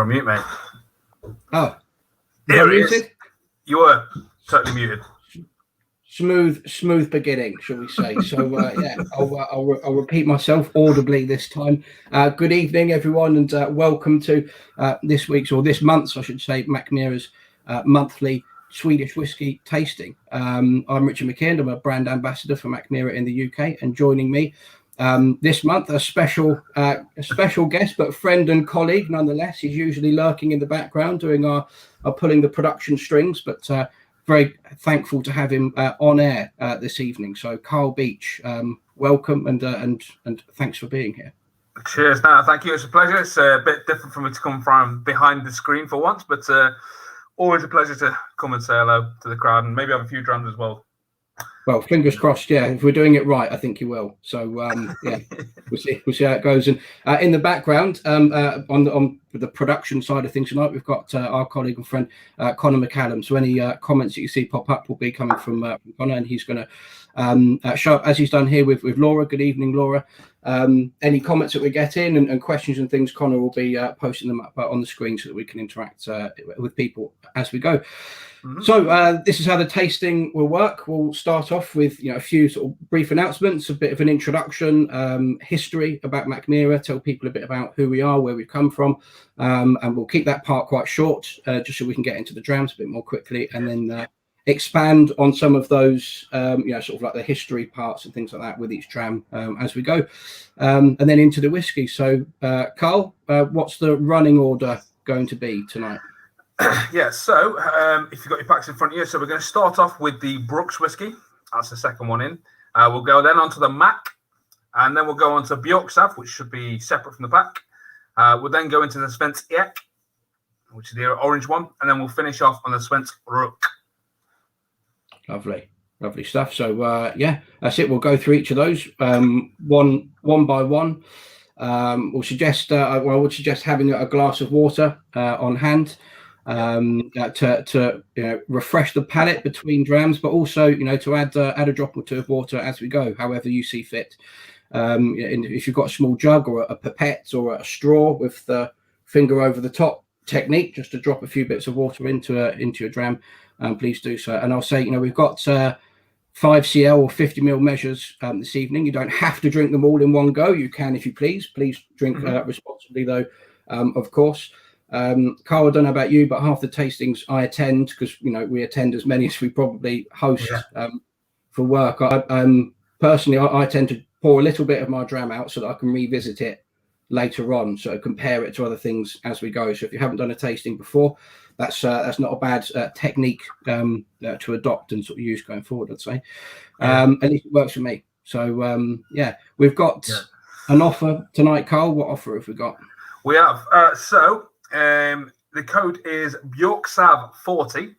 on mute, mate. Oh, there it is. You were totally muted. Smooth beginning, shall we say? So yeah, I'll repeat myself audibly this time. Good evening, everyone, and welcome to this month's, I should say, Mackmyra's monthly Swedish whiskey tasting. I'm Richard Micky, and I'm a brand ambassador for Mackmyra in the UK, and joining me this month, a special guest, but friend and colleague nonetheless. He's usually lurking in the background doing our pulling the production strings, but very thankful to have him on air this evening. So Carl Beach, welcome and thanks for being here. Cheers. No, thank you. It's a pleasure. It's a bit different for me to come from behind the screen for once, but always a pleasure to come and say hello to the crowd and maybe have a few drams as well. Well, fingers crossed. Yeah, if we're doing it right, I think you will. So yeah, we'll see how it goes. And in the background, on the production side of things tonight, we've got our colleague and friend Connor McCallum. So any comments that you see pop up will be coming from Connor, and he's going to show up as he's done here with Laura. Good evening, Laura. Any comments that we get in and questions and things, Connor will be posting them up on the screen so that we can interact with people as we go. Mm-hmm. So this is how the tasting will work. We'll start off with a few sort of brief announcements, a bit of an introduction, history about Mackmyra, tell people a bit about who we are, where we've come from, and we'll keep that part quite short, just so we can get into the drams a bit more quickly, and then expand on some of those, sort of like the history parts and things like that with each dram as we go, and then into the whiskey. So, Carl, what's the running order going to be tonight? Yeah, so if you've got your packs in front of you, so we're going to start off with the Brooks whiskey. That's the second one in. We'll go then on to the Mack, and then we'll go on to Björksav, which should be separate from the pack. We'll then go into the Svensk, which is the orange one, and then we'll finish off on the Svensk Rook. Lovely stuff. So yeah, that's it. We'll go through each of those one by one. We'll suggest I would suggest having a glass of water on hand to refresh the palate between drams, but also to add a drop or two of water as we go, however you see fit. If you've got a small jug or a pipette or a straw with the finger over the top technique, just to drop a few bits of water into your dram, please do so. And I'll say, we've got 5 cl or 50 ml measures this evening. You don't have to drink them all in one go. You can if you please. Please drink responsibly, though, of course. Carl, I don't know about you, but half the tastings I attend, because we attend as many as we probably host for work. Personally, I tend to pour a little bit of my dram out so that I can revisit it later on, so compare it to other things as we go. So if you haven't done a tasting before, that's not a bad technique to adopt and sort of use going forward, I'd say. At least it works for me. So yeah, we've got an offer tonight. Carl, what offer have we got? We have the code is Björksav 40,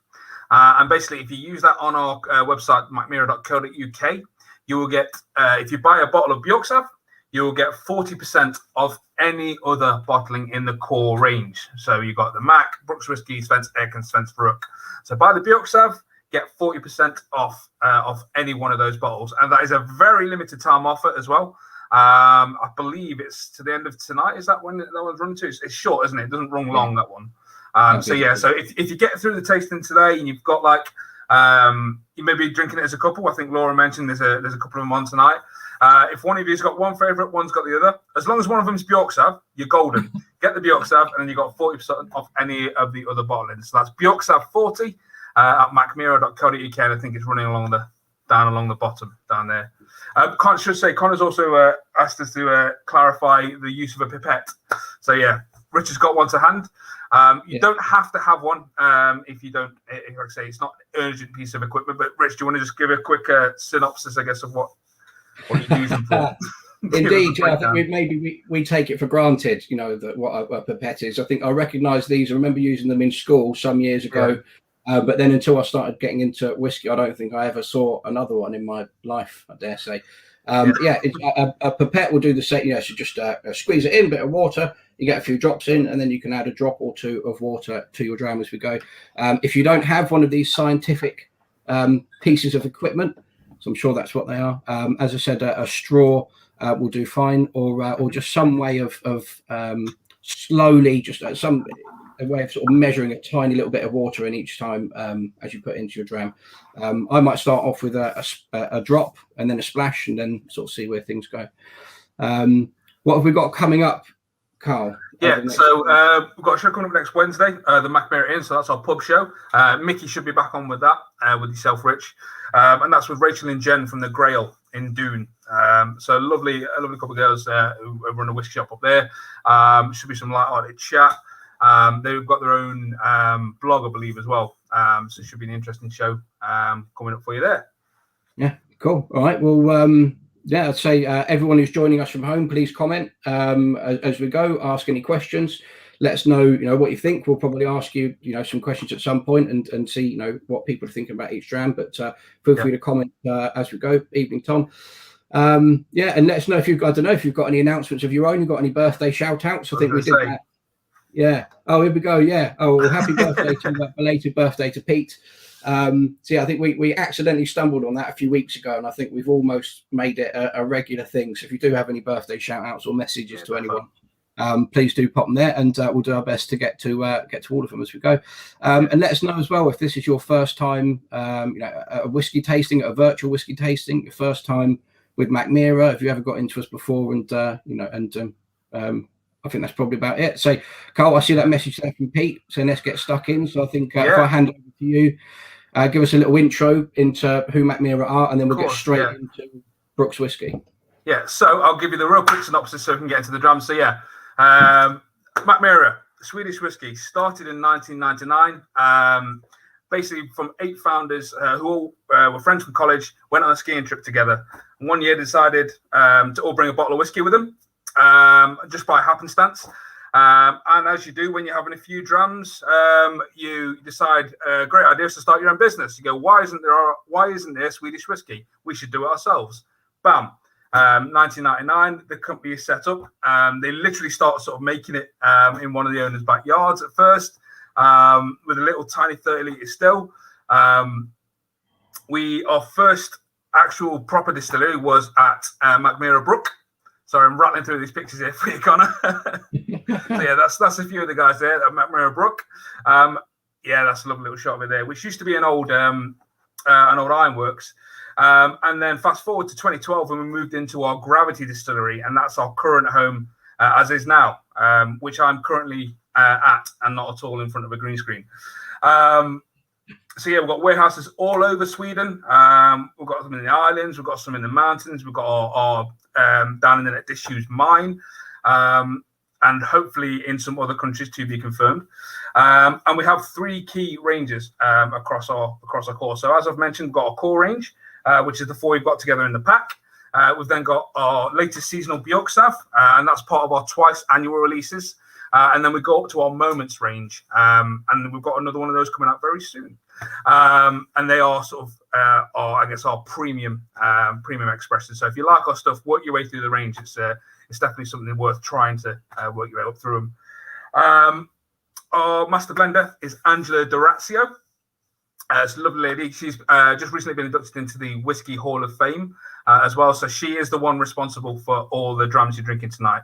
and basically if you use that on our website mackmyra.co.uk, you will get if you buy a bottle of Björksav, you will get 40% of any other bottling in the core range. So you've got the Mack, Brooks Whiskey, Svensk, and Svensk Rook. So buy the Björksav, get 40% off of any one of those bottles. And that is a very limited time offer as well. I believe it's to the end of tonight. Is that when that one's running to? It's short, isn't it? It doesn't run long, that one. So yeah, so if you get through the tasting today and you've got you may be drinking it as a couple. I think Laura mentioned there's a couple of them on tonight. If one of you's got one favourite, one's got the other. As long as one of them's Björksav, you're golden. Get the Björksav, and then you got 40% off any of the other bottlings. So that's Björksav 40 at mackmyra.co.uk, and I think it's running down along the bottom down there. Should say Connor's also asked us to clarify the use of a pipette. So yeah, Richard's got one to hand. You don't have to have one if you don't. Like I say, it's not an urgent piece of equipment. But Rich, do you want to just give a quick synopsis, I guess, of what you use them for? Indeed, I think we take it for granted, that what a pipette is. I think I recognise these. I remember using them in school some years ago, but then until I started getting into whiskey, I don't think I ever saw another one in my life, I dare say. A pipette will do the same. So just squeeze it in, a bit of water. You get a few drops in, and then you can add a drop or two of water to your dram as we go. If you don't have one of these scientific pieces of equipment, so I'm sure that's what they are. As I said, a straw will do fine, or just some way of slowly, just a way of sort of measuring a tiny little bit of water in each time as you put into your dram. I might start off with a drop and then a splash, and then sort of see where things go. What have we got coming up, Carl? Yeah, so we've got a show coming up next Wednesday, the Mackmyra Inn, so that's our pub show. Micky should be back on with that, with yourself, Rich. And that's with Rachel and Jen from the Grail in Doon. So a lovely couple of girls who run a whiskey shop up there. Should be some light-hearted chat. They've got their own blog, I believe, as well. So it should be an interesting show coming up for you there. Yeah, cool. All right, well... yeah, I'd say everyone who's joining us from home, please comment as we go. Ask any questions. Let us know, what you think. We'll probably ask you, some questions at some point and see, what people are thinking about each dram. But feel free to comment as we go. Evening, Tom. And let us know if you've got any announcements of your own. You've got any birthday shout outs? I think we did that. Yeah. Oh, here we go. Yeah. Oh, well, happy birthday to belated birthday to Pete. I think we accidentally stumbled on that a few weeks ago, and I think we've almost made it a regular thing. So if you do have any birthday shout outs or messages to anyone, please do pop them there, and we'll do our best to get to all of them as we go. And let us know as well if this is your first time, a whiskey tasting, a virtual whiskey tasting, your first time with Mackmyra. If you ever got into us before, and I think that's probably about it. So, Carl, I see that message there from Pete saying let's get stuck in. So I think if I hand over to you. Give us a little intro into who Mackmyra are, and then we'll get straight into Brooks Whisky. Yeah, so I'll give you the real quick synopsis so we can get into the drums. So Mackmyra, Swedish whiskey, started in 1999. Basically from 8 founders who all were friends from college, went on a skiing trip together. And one year decided to all bring a bottle of whiskey with them, just by happenstance. And as you do when you're having a few drams, you decide great idea is to start your own business. You go, why isn't there Swedish whiskey? We should do it ourselves. Bam. 1999, the company is set up. They literally start sort of making it in one of the owners' backyards at first, with a little tiny 30-litre still. Our first actual proper distillery was at Mackmyra Brook. Sorry, I'm rattling through these pictures here for you, Connor. So that's a few of the guys there at Mackmyra Brook. That's a lovely little shot of it there, which used to be an old ironworks. And then fast forward to 2012 when we moved into our Gravity distillery, and that's our current home as is now, which I'm currently at and not at all in front of a green screen. We've got warehouses all over Sweden. We've got some in the islands. We've got some in the mountains. We've got our down in the disused mine, and hopefully in some other countries to be confirmed. And we have 3 key ranges across our core. So as I've mentioned, we've got our core range, which is the 4 we've got together in the pack. We've then got our latest seasonal Björksav, and that's part of our twice annual releases. And then we go up to our moments range, and we've got another one of those coming out very soon. And they are sort of our premium expressions. So if you like our stuff, work your way through the range. It's definitely something worth trying to work your way up through them. Our master blender is Angela Dorazio. It's a lovely lady. She's just recently been inducted into the Whiskey Hall of Fame as well. So she is the one responsible for all the drams you're drinking tonight.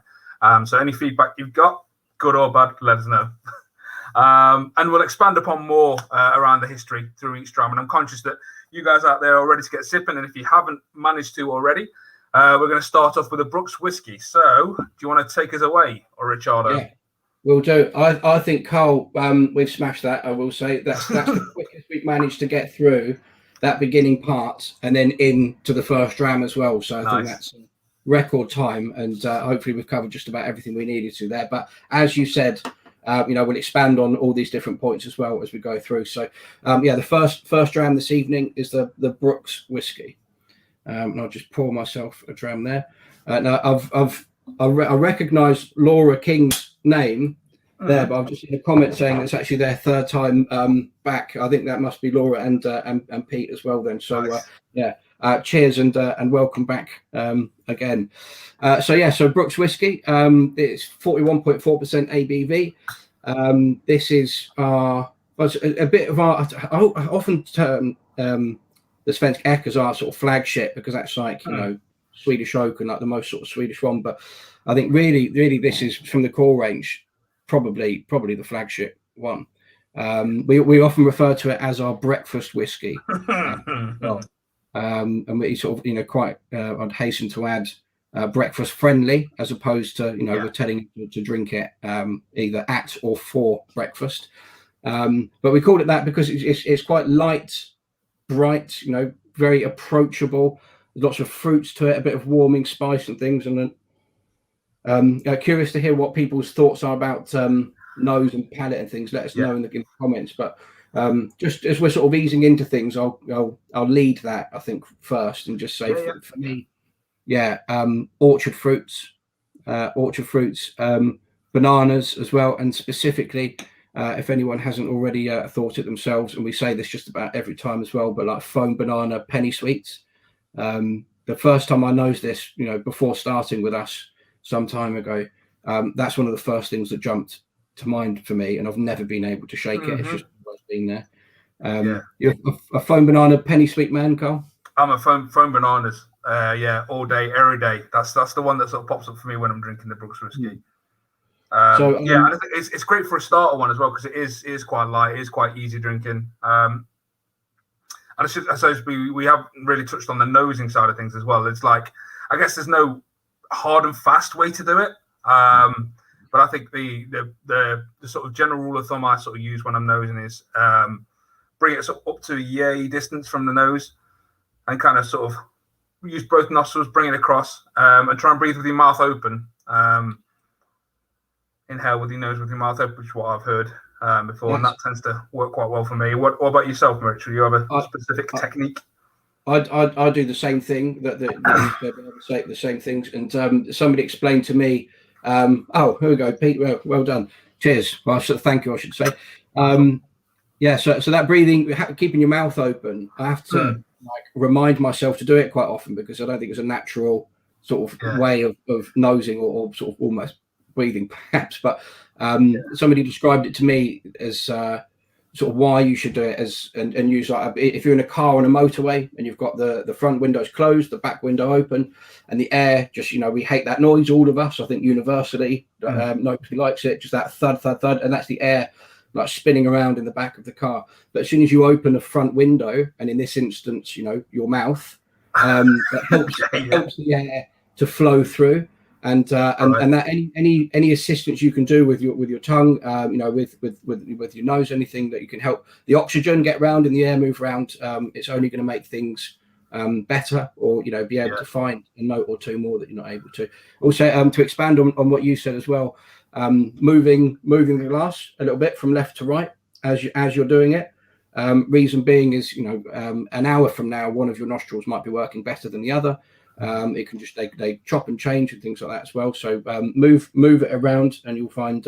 So any feedback you've got, good or bad, let us know. And we'll expand upon more around the history through each dram. And I'm conscious that you guys out there are ready to get sipping. And if you haven't managed to already, we're going to start off with a Brooks Whisky. So do you want to take us away, or Richardo? Yeah, we'll do. I think, Carl, we've smashed that. I will say that's the quickest we've managed to get through that beginning part and then into the first dram as well. So I think that's record time, and hopefully we've covered just about everything we needed to there. But as you said, we'll expand on all these different points as well as we go through. So the first dram this evening is the Brooks Whisky, and I'll just pour myself a dram there. Now I recognise Laura King's name there, but I've just seen a comment saying it's actually their 3rd time back. I think that must be Laura and Pete as well then. So cheers and welcome back again. So Brooks Whisky, it's 41.4% ABV. This is a bit of our, I often term the Svensk Ek as our sort of flagship, because that's like, Swedish oak and like the most sort of Swedish one. But I think really this is from the core range, probably the flagship one. We often refer to it as our breakfast whiskey. And we sort of, quite, I'd hasten to add, breakfast friendly, as opposed to, we're telling you to drink it either at or for breakfast. But we called it that because it's quite light, bright, very approachable. There's lots of fruits to it, a bit of warming spice and things. And then curious to hear what people's thoughts are about nose and palate and things. Let us know in the comments. But just as we're sort of easing into things, I'll lead that, I think, first, and just say for me, orchard fruits, bananas as well, and specifically, if anyone hasn't already thought it themselves, and we say this just about every time as well, but like foam banana penny sweets. The first time I nosed this, before starting with us some time ago, that's one of the first things that jumped to mind for me, and I've never been able to shake it. It's just been there. You're a foam banana penny sweet man, Carl? I'm a foam bananas. All day, every day. That's the one that sort of pops up for me when I'm drinking the Brooks whiskey. I think it's great for a starter one as well, because it is quite light, it is quite easy drinking. And I suppose we haven't really touched on the nosing side of things as well. It's like, I guess there's no hard and fast way to do it. But I think the sort of general rule of thumb I sort of use when I'm nosing is bring it sort of up to a yay distance from the nose, and kind of sort of use both nostrils, bring it across, and try and breathe with your mouth open. Inhale with your nose with your mouth open, which is what I've heard before, and that tends to work quite well for me. What about yourself, Richard? Do you have a specific technique? I do the same thing. That say the same things. And somebody explained to me. Here we go, Pete. Well done. Cheers. Well, thank you, I should say. So that breathing, keeping your mouth open. I have to remind myself to do it quite often, because I don't think it's a natural sort of way of nosing or sort of almost breathing, perhaps. But somebody described it to me as sort of why you should do it and use, like, if you're in a car on a motorway and you've got the front windows closed, the back window open, and the air just, we hate that noise, all of us, I think universally, nobody likes it, just that thud, and that's the air like spinning around in the back of the car. But as soon as you open the front window, and in this instance, your mouth, that helps the air to flow through. And that any assistance you can do with your tongue, with your nose, anything that you can help the oxygen get round and the air move around, it's only going to make things better, or be able to find a note or two more that you're not able to. Also, to expand on what you said as well, moving the glass a little bit from left to right as you're doing it. Reason being is, an hour from now, one of your nostrils might be working better than the other. It can just they chop and change and things like that as well. So move it around, and you'll find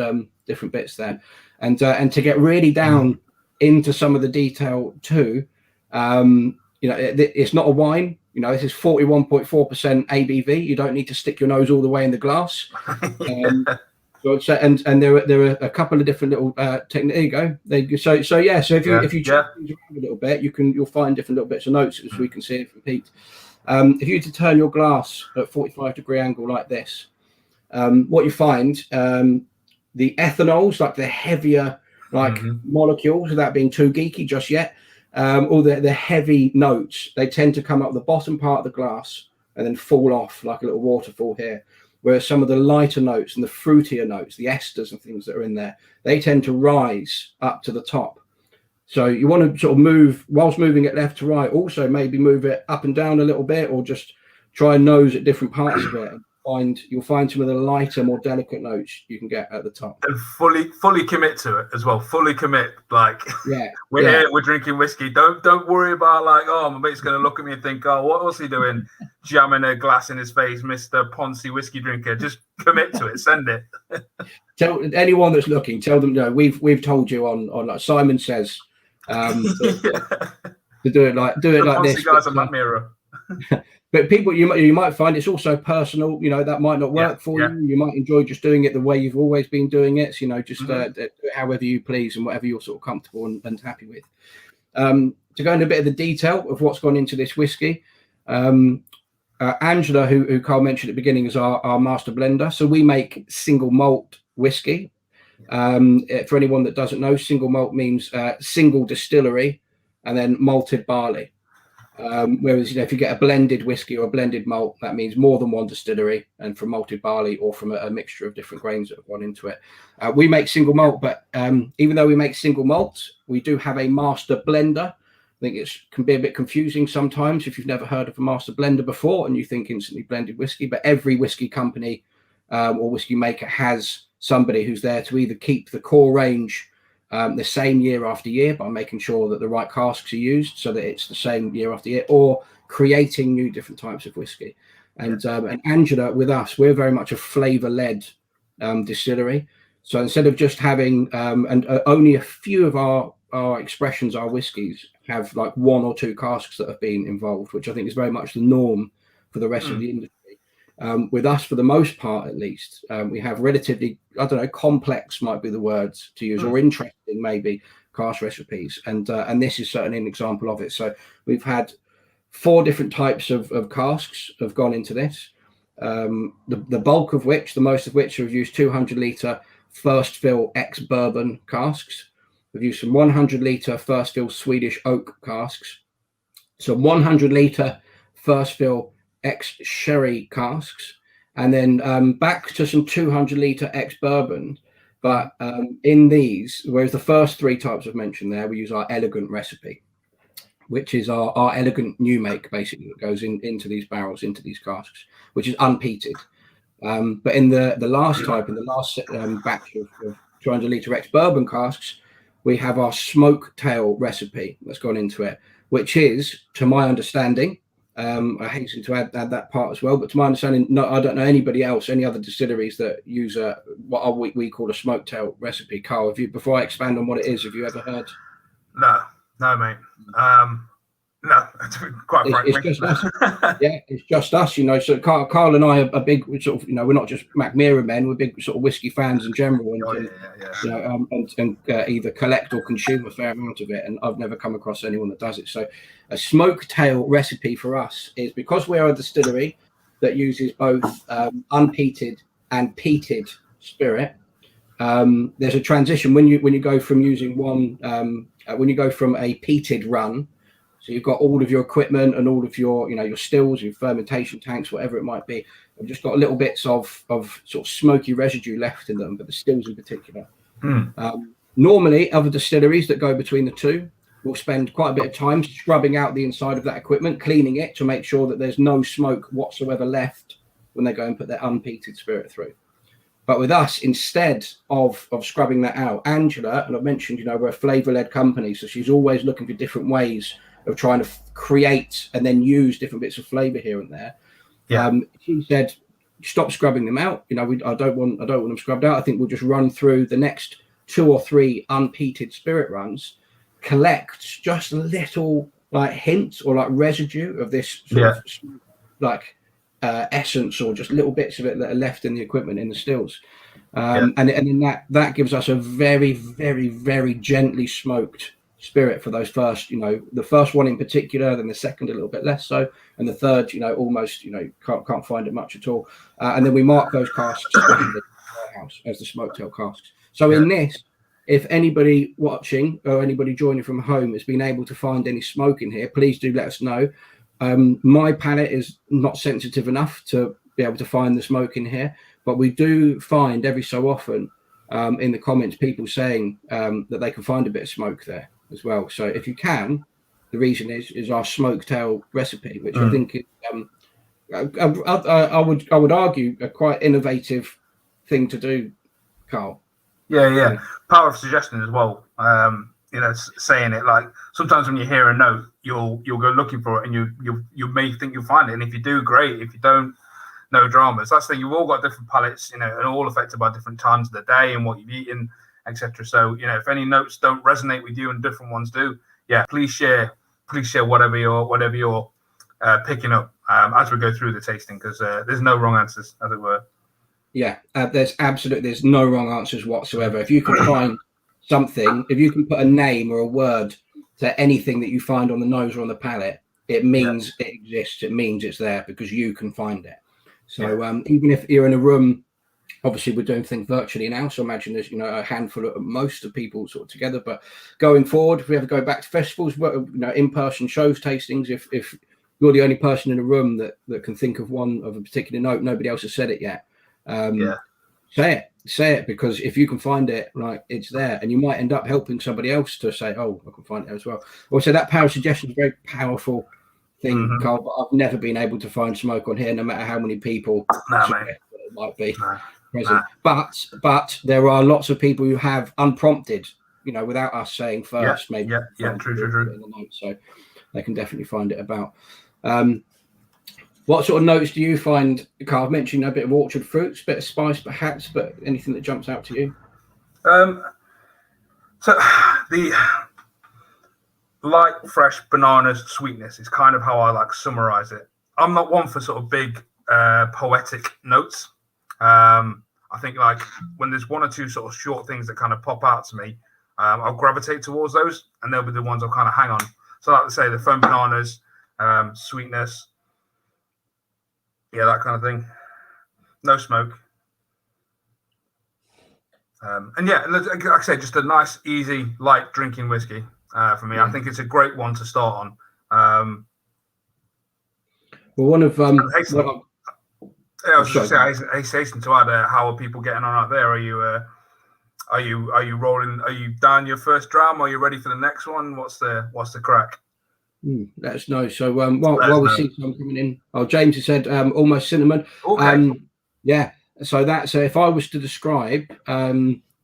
different bits there. And to get really down into some of the detail too, it's not a wine. This is 41.4% ABV. You don't need to stick your nose all the way in the glass. And there are a couple of different little techniques. There you go. So if you change things around a little bit, you'll find different little bits of notes, as we can see it from Pete. If you were to turn your glass at 45-degree angle like this, what you find, the ethanols, like the heavier molecules, without being too geeky just yet, all the heavy notes, they tend to come up the bottom part of the glass and then fall off like a little waterfall here. Whereas some of the lighter notes and the fruitier notes, the esters and things that are in there, they tend to rise up to the top. So you want to sort of move, whilst moving it left to right, also maybe move it up and down a little bit, or just try and nose at different parts of it. And you'll find some of the lighter, more delicate notes you can get at the top. And fully commit to it as well. Fully commit. Like, we're here, we're drinking whiskey. Don't worry about like, oh, my mate's going to look at me and think, oh, what's he doing? Jamming a glass in his face, Mr. Poncy whiskey drinker. Just commit to it. Send it. Tell anyone that's looking, tell them, we've told you on like Simon Says, to do it like this. Guys at Mackmyra. But people, you might find it's also personal. That might not work for you. You might enjoy just doing it the way you've always been doing it. So, just do it however you please and whatever you're sort of comfortable and happy with. To go into a bit of the detail of what's gone into this whiskey, Angela, who Carl mentioned at the beginning, is our master blender. So we make single malt whiskey. For anyone that doesn't know, single malt means single distillery and then malted barley. Whereas, if you get a blended whiskey or a blended malt, that means more than one distillery, and from malted barley or from a mixture of different grains that have gone into it. We make single malt, but even though we make single malts, we do have a master blender. I think it can be a bit confusing sometimes if you've never heard of a master blender before and you think instantly blended whiskey, but every whiskey company or whiskey maker has somebody who's there to either keep the core range the same year after year by making sure that the right casks are used so that it's the same year after year, or creating new different types of whiskey. And Angela, with us, we're very much a flavour-led distillery. So instead of just having only a few of our expressions, our whiskies, have like one or two casks that have been involved, which I think is very much the norm for the rest of the industry. With us, for the most part, at least, we have relatively, complex might be the words to use, or interesting maybe, cask recipes, and this is certainly an example of it. So we've had 4 different types of casks have gone into this. The bulk of which, the most of which, have used 200-litre first fill ex-bourbon casks. We've used some 100-litre first fill Swedish oak casks, some 100-litre first fill ex-sherry casks, and then back to some 200-litre ex-bourbon. But in these, whereas the first 3 types I've mentioned there, we use our elegant recipe, which is our elegant new make, basically, that goes into these barrels, into these casks, which is unpeated. But in the last type, in the last batch of 200-litre ex-bourbon casks, we have our smoke tail recipe that's gone into it, which is, to my understanding, I hasten to add that part as well, but to my understanding, no, I don't know anybody else, any other distilleries that use what we call a smoke tail recipe. Carl, before I expand on what it is, have you ever heard? No, mate. No, quite frankly. It's just us. Yeah, it's just us, So Carl and I are big, sort of, we're not just Mackmyra men, we're big sort of whiskey fans in general, and either collect or consume a fair amount of it. And I've never come across anyone that does it. So a smoke tail recipe for us is, because we're a distillery that uses both unpeated and peated spirit. There's a transition when you go from using one, when you go from a peated run. So you've got all of your equipment and all of your, your stills, your fermentation tanks, whatever it might be. I've just got little bits of sort of smoky residue left in them, but the stills in particular. Normally, other distilleries that go between the two will spend quite a bit of time scrubbing out the inside of that equipment, cleaning it to make sure that there's no smoke whatsoever left when they go and put their unpeated spirit through. But with us, instead of scrubbing that out, Angela, and I've mentioned, we're a flavour-led company, so she's always looking for different ways of trying to create and then use different bits of flavour here and there. She said, stop scrubbing them out. I don't want them scrubbed out. I think we'll just run through the next 2 or 3 unpeated spirit runs, collect just a little hints or residue of this sort of essence, or just little bits of it that are left in the equipment in the stills. And then that gives us a very, very, very gently smoked spirit for those first, the first one in particular, then the second a little bit less so, and the third, almost, can't find it much at all. And then we mark those casks in the warehouse as the smoketail casks. So in this, if anybody watching or anybody joining from home has been able to find any smoke in here, please do let us know. My palate is not sensitive enough to be able to find the smoke in here, but we do find every so often in the comments people saying that they can find a bit of smoke there as well. So if you can, the reason is our smoke tail recipe, which I think is I would argue a quite innovative thing to do, Carl. Power of suggestion as well. Saying it, sometimes when you hear a note, you'll go looking for it, and you may think you'll find it, and if you do, great. If you don't, no dramas. That's the thing. You've all got different palates, and all affected by different times of the day and what you've eaten, etc. So if any notes don't resonate with you and different ones do, please share whatever you're picking up as we go through the tasting, because there's no wrong answers, as it were. There's no wrong answers whatsoever. If you can find something, if you can put a name or a word to anything that you find on the nose or on the palate, it means it exists. It means it's there because you can find it. So even if you're in a room Obviously, we're doing things virtually now, so imagine there's a handful of most of people sort of together. But going forward, if we ever go back to festivals, in-person shows, tastings, if you're the only person in a room that can think of one of a particular note, nobody else has said it yet. Say it, because if you can find it, like, it's there, and you might end up helping somebody else to say, oh, I can find it as well. Also, that power of suggestion is a very powerful thing, Carl, but I've never been able to find smoke on here, no matter how many people it might be present. But there are lots of people who have unprompted, without us saying first, maybe. True. So they can definitely find it about. What sort of notes do you find, Carl? I've mentioned a bit of orchard fruits, a bit of spice perhaps, but anything that jumps out to you? So the light, fresh bananas sweetness is kind of how I summarize it. I'm not one for sort of big poetic notes. I think when there's one or two sort of short things that kind of pop out to me, I'll gravitate towards those, and they'll be the ones I'll kind of hang on. So like to say the foam bananas, sweetness, that kind of thing. No smoke. And like I said, just a nice, easy, light drinking whiskey for me. I think it's a great one to start on. Well, one of I was just saying, I hasten to add, how are people getting on out there? Are you rolling? Are you down your first dram? Are you ready for the next one? What's the crack? Let us know. So while we see some coming in, James has said almost cinnamon. Okay. So if I was to describe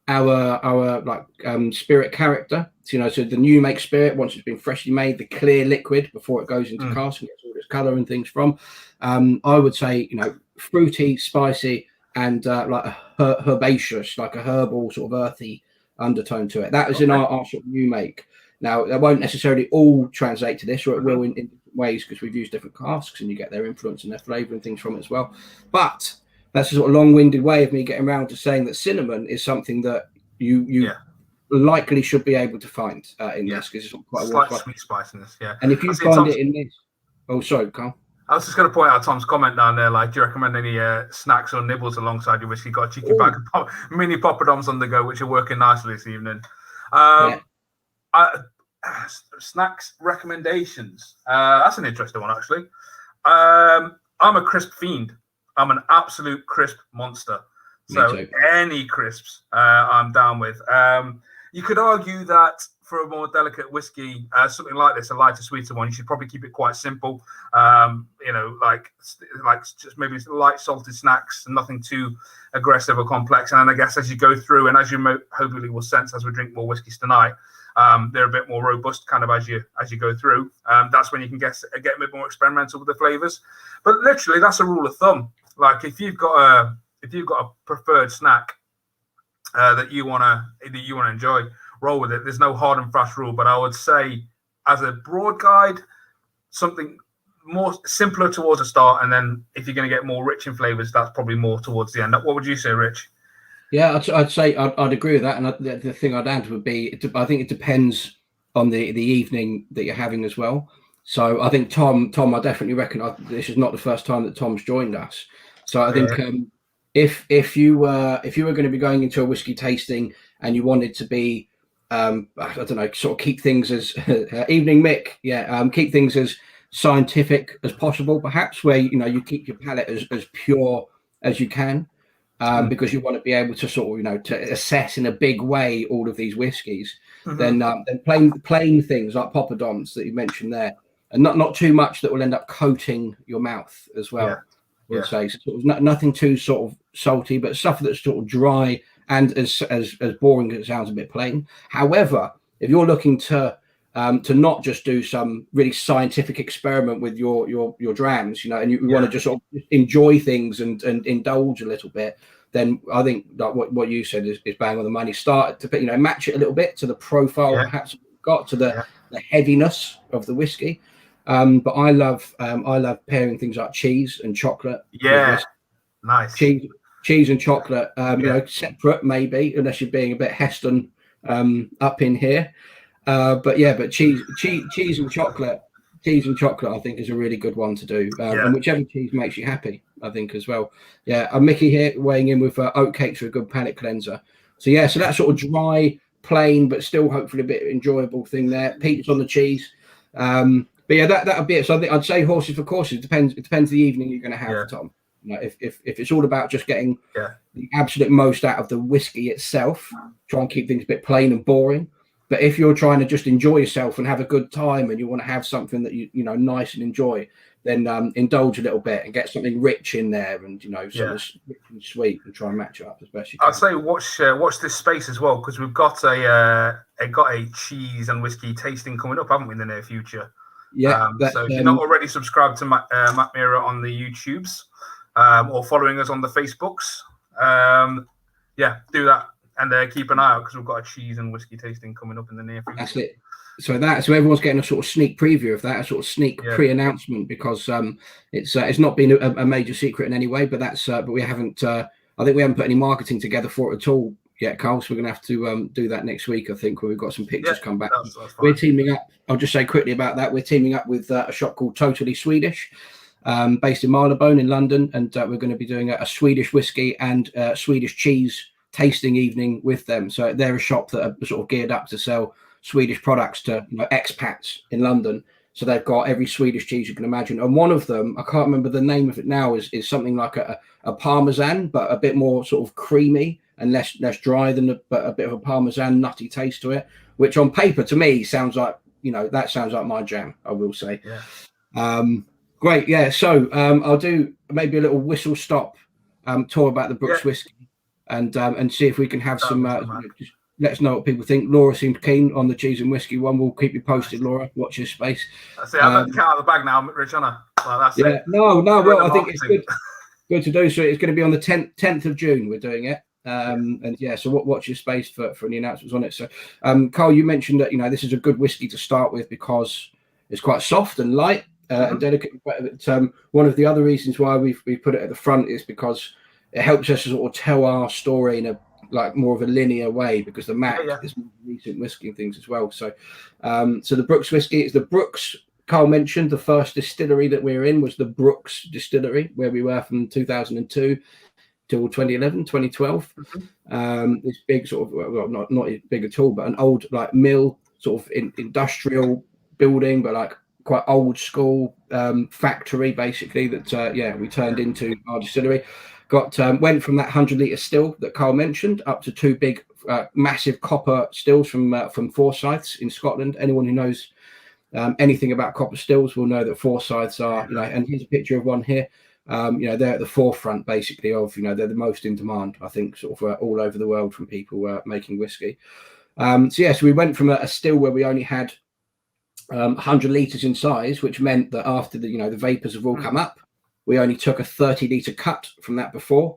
our spirit character, so the new make spirit, once it's been freshly made, the clear liquid before it goes into cask and gets all its color and things from, I would say fruity, spicy, and herbaceous, like a herbal sort of earthy undertone to it. That is in our sort of new make. Now, that won't necessarily all translate to this, or it will in different ways, because we've used different casks and you get their influence and their flavour and things from it as well. But that's a sort of long-winded way of me getting around to saying that cinnamon is something that you likely should be able to find in this, because it's quite a slight sweet spiciness. Yeah. And if you find it in this, sorry, Carl. I was just going to point out Tom's comment down there. Do you recommend any snacks or nibbles alongside your whiskey? Got a cheeky bag of mini poppadoms on the go, which are working nicely this evening. Snacks recommendations. That's an interesting one, actually. I'm a crisp fiend. I'm an absolute crisp monster. So any crisps I'm down with. You could argue that for a more delicate whiskey, something like this, a lighter, sweeter one, you should probably keep it quite simple. Like just maybe light salted snacks, nothing too aggressive or complex. And then I guess as you go through, and as you hopefully will sense as we drink more whiskeys tonight, they're a bit more robust kind of as you go through. That's when you can get a bit more experimental with the flavors. But literally, that's a rule of thumb. Like if you've got a preferred snack that you wanna enjoy, roll with it. There's no hard and fast rule, but I would say as a broad guide, something more simpler towards the start, and then if you're going to get more rich in flavors, that's probably more towards the end. What would you say, Rich? Yeah, I'd say I'd agree with that, and the thing I'd add would be I think it depends on the evening that you're having as well. So I think Tom, I definitely reckon this is not the first time that Tom's joined us. So I think if you were going to be going into a whiskey tasting and you wanted to be I don't know, sort of keep things as evening Mick, keep things as scientific as possible, perhaps, where you keep your palate as pure as you can, because you want to be able to sort of to assess in a big way all of these whiskies. Then plain things like poppadoms that you mentioned there, and not too much that will end up coating your mouth as well. I would say sort of nothing too sort of salty, but stuff that's sort of dry. And as boring as it sounds, a bit plain. However, if you're looking to not just do some really scientific experiment with your drams, and you want to just sort of enjoy things and indulge a little bit, then I think like what you said is bang on the money. Start to match it a little bit to the profile perhaps got to the heaviness of the whiskey. But I love pairing things like cheese and chocolate. Yeah, nice. Cheese and chocolate, separate maybe, unless you're being a bit Heston up in here. But cheese and chocolate cheese and chocolate, I think, is a really good one to do. And whichever cheese makes you happy, I think, as well. Yeah, Mickey here weighing in with oat cakes for a good palate cleanser. So yeah, so that sort of dry, plain, but still hopefully a bit enjoyable thing there. Pete's on the cheese. But yeah, that'll be it. So I think I'd say horses for courses. It depends the evening you're going to have, Tom. You know, if it's all about just getting the absolute most out of the whiskey itself, try and keep things a bit plain and boring. But if you're trying to just enjoy yourself and have a good time, and you want to have something that you know nice and enjoy, then indulge a little bit and get something rich in there, and you know something rich and sweet, and try and match it up as best you can. I'd say watch this space as well, because we've got a cheese and whiskey tasting coming up, haven't we, in the near future? Yeah. So if you're not already subscribed to Mackmyra on the YouTubes or following us on the Facebooks, do that. And keep an eye out, because we've got a cheese and whiskey tasting coming up in the near future. That's it. So everyone's getting a sort of sneak preview of that, a sort of sneak pre-announcement, because it's not been a major secret in any way. But but we haven't. I think we haven't put any marketing together for it at all yet, Carl. So we're going to have to do that next week, I think, when we've got some pictures come back. That's we're teaming up. I'll just say quickly about that. We're teaming up with a shop called Totally Swedish, based in Marylebone in London, and we're going to be doing a Swedish whiskey and Swedish cheese tasting evening with them. So they're a shop that are sort of geared up to sell Swedish products to expats in London. So they've got every Swedish cheese you can imagine, and one of them, I can't remember the name of it now, is something like a parmesan, but a bit more sort of creamy and less dry than but a bit of a parmesan nutty taste to it, which on paper to me sounds like that sounds like my jam, I will say. Great. So I'll do maybe a little whistle stop tour about the Brooks whiskey, and see if we can have some. Just let us know what people think. Laura seemed keen on the cheese and whiskey one. We'll keep you posted, Laura. Watch this space. That's it. I've got the cat out of the bag now, Rich, Well, that's it. No. Well, I think it's good to do. So it's going to be on the 10th of June. We're doing it. So watch your space for any announcements on it. So, Carl, you mentioned that this is a good whiskey to start with because it's quite soft and light and delicate. But one of the other reasons why we put it at the front is because it helps us to sort of tell our story in a more of a linear way, because the Mac is more recent whiskey and things as well. So so the Brooks whiskey is the Brooks. Carl mentioned the first distillery that we're in was the Brooks distillery, where we were from 2002 till 2011, 2012. This big sort of, well, not big at all, but an old mill, sort of industrial building, but quite old school factory basically that we turned into our distillery. Went from that 100-litre still that Carl mentioned up to two big massive copper stills from Forsyths in Scotland. Anyone who knows anything about copper stills will know that Forsyths are, and here's a picture of one here. They're at the forefront basically of, they're the most in demand, I think, sort of all over the world from people making whiskey. So we went from a still where we only had 100 litres in size, which meant that after the vapors have all come up, we only took a 30-litre cut from that before,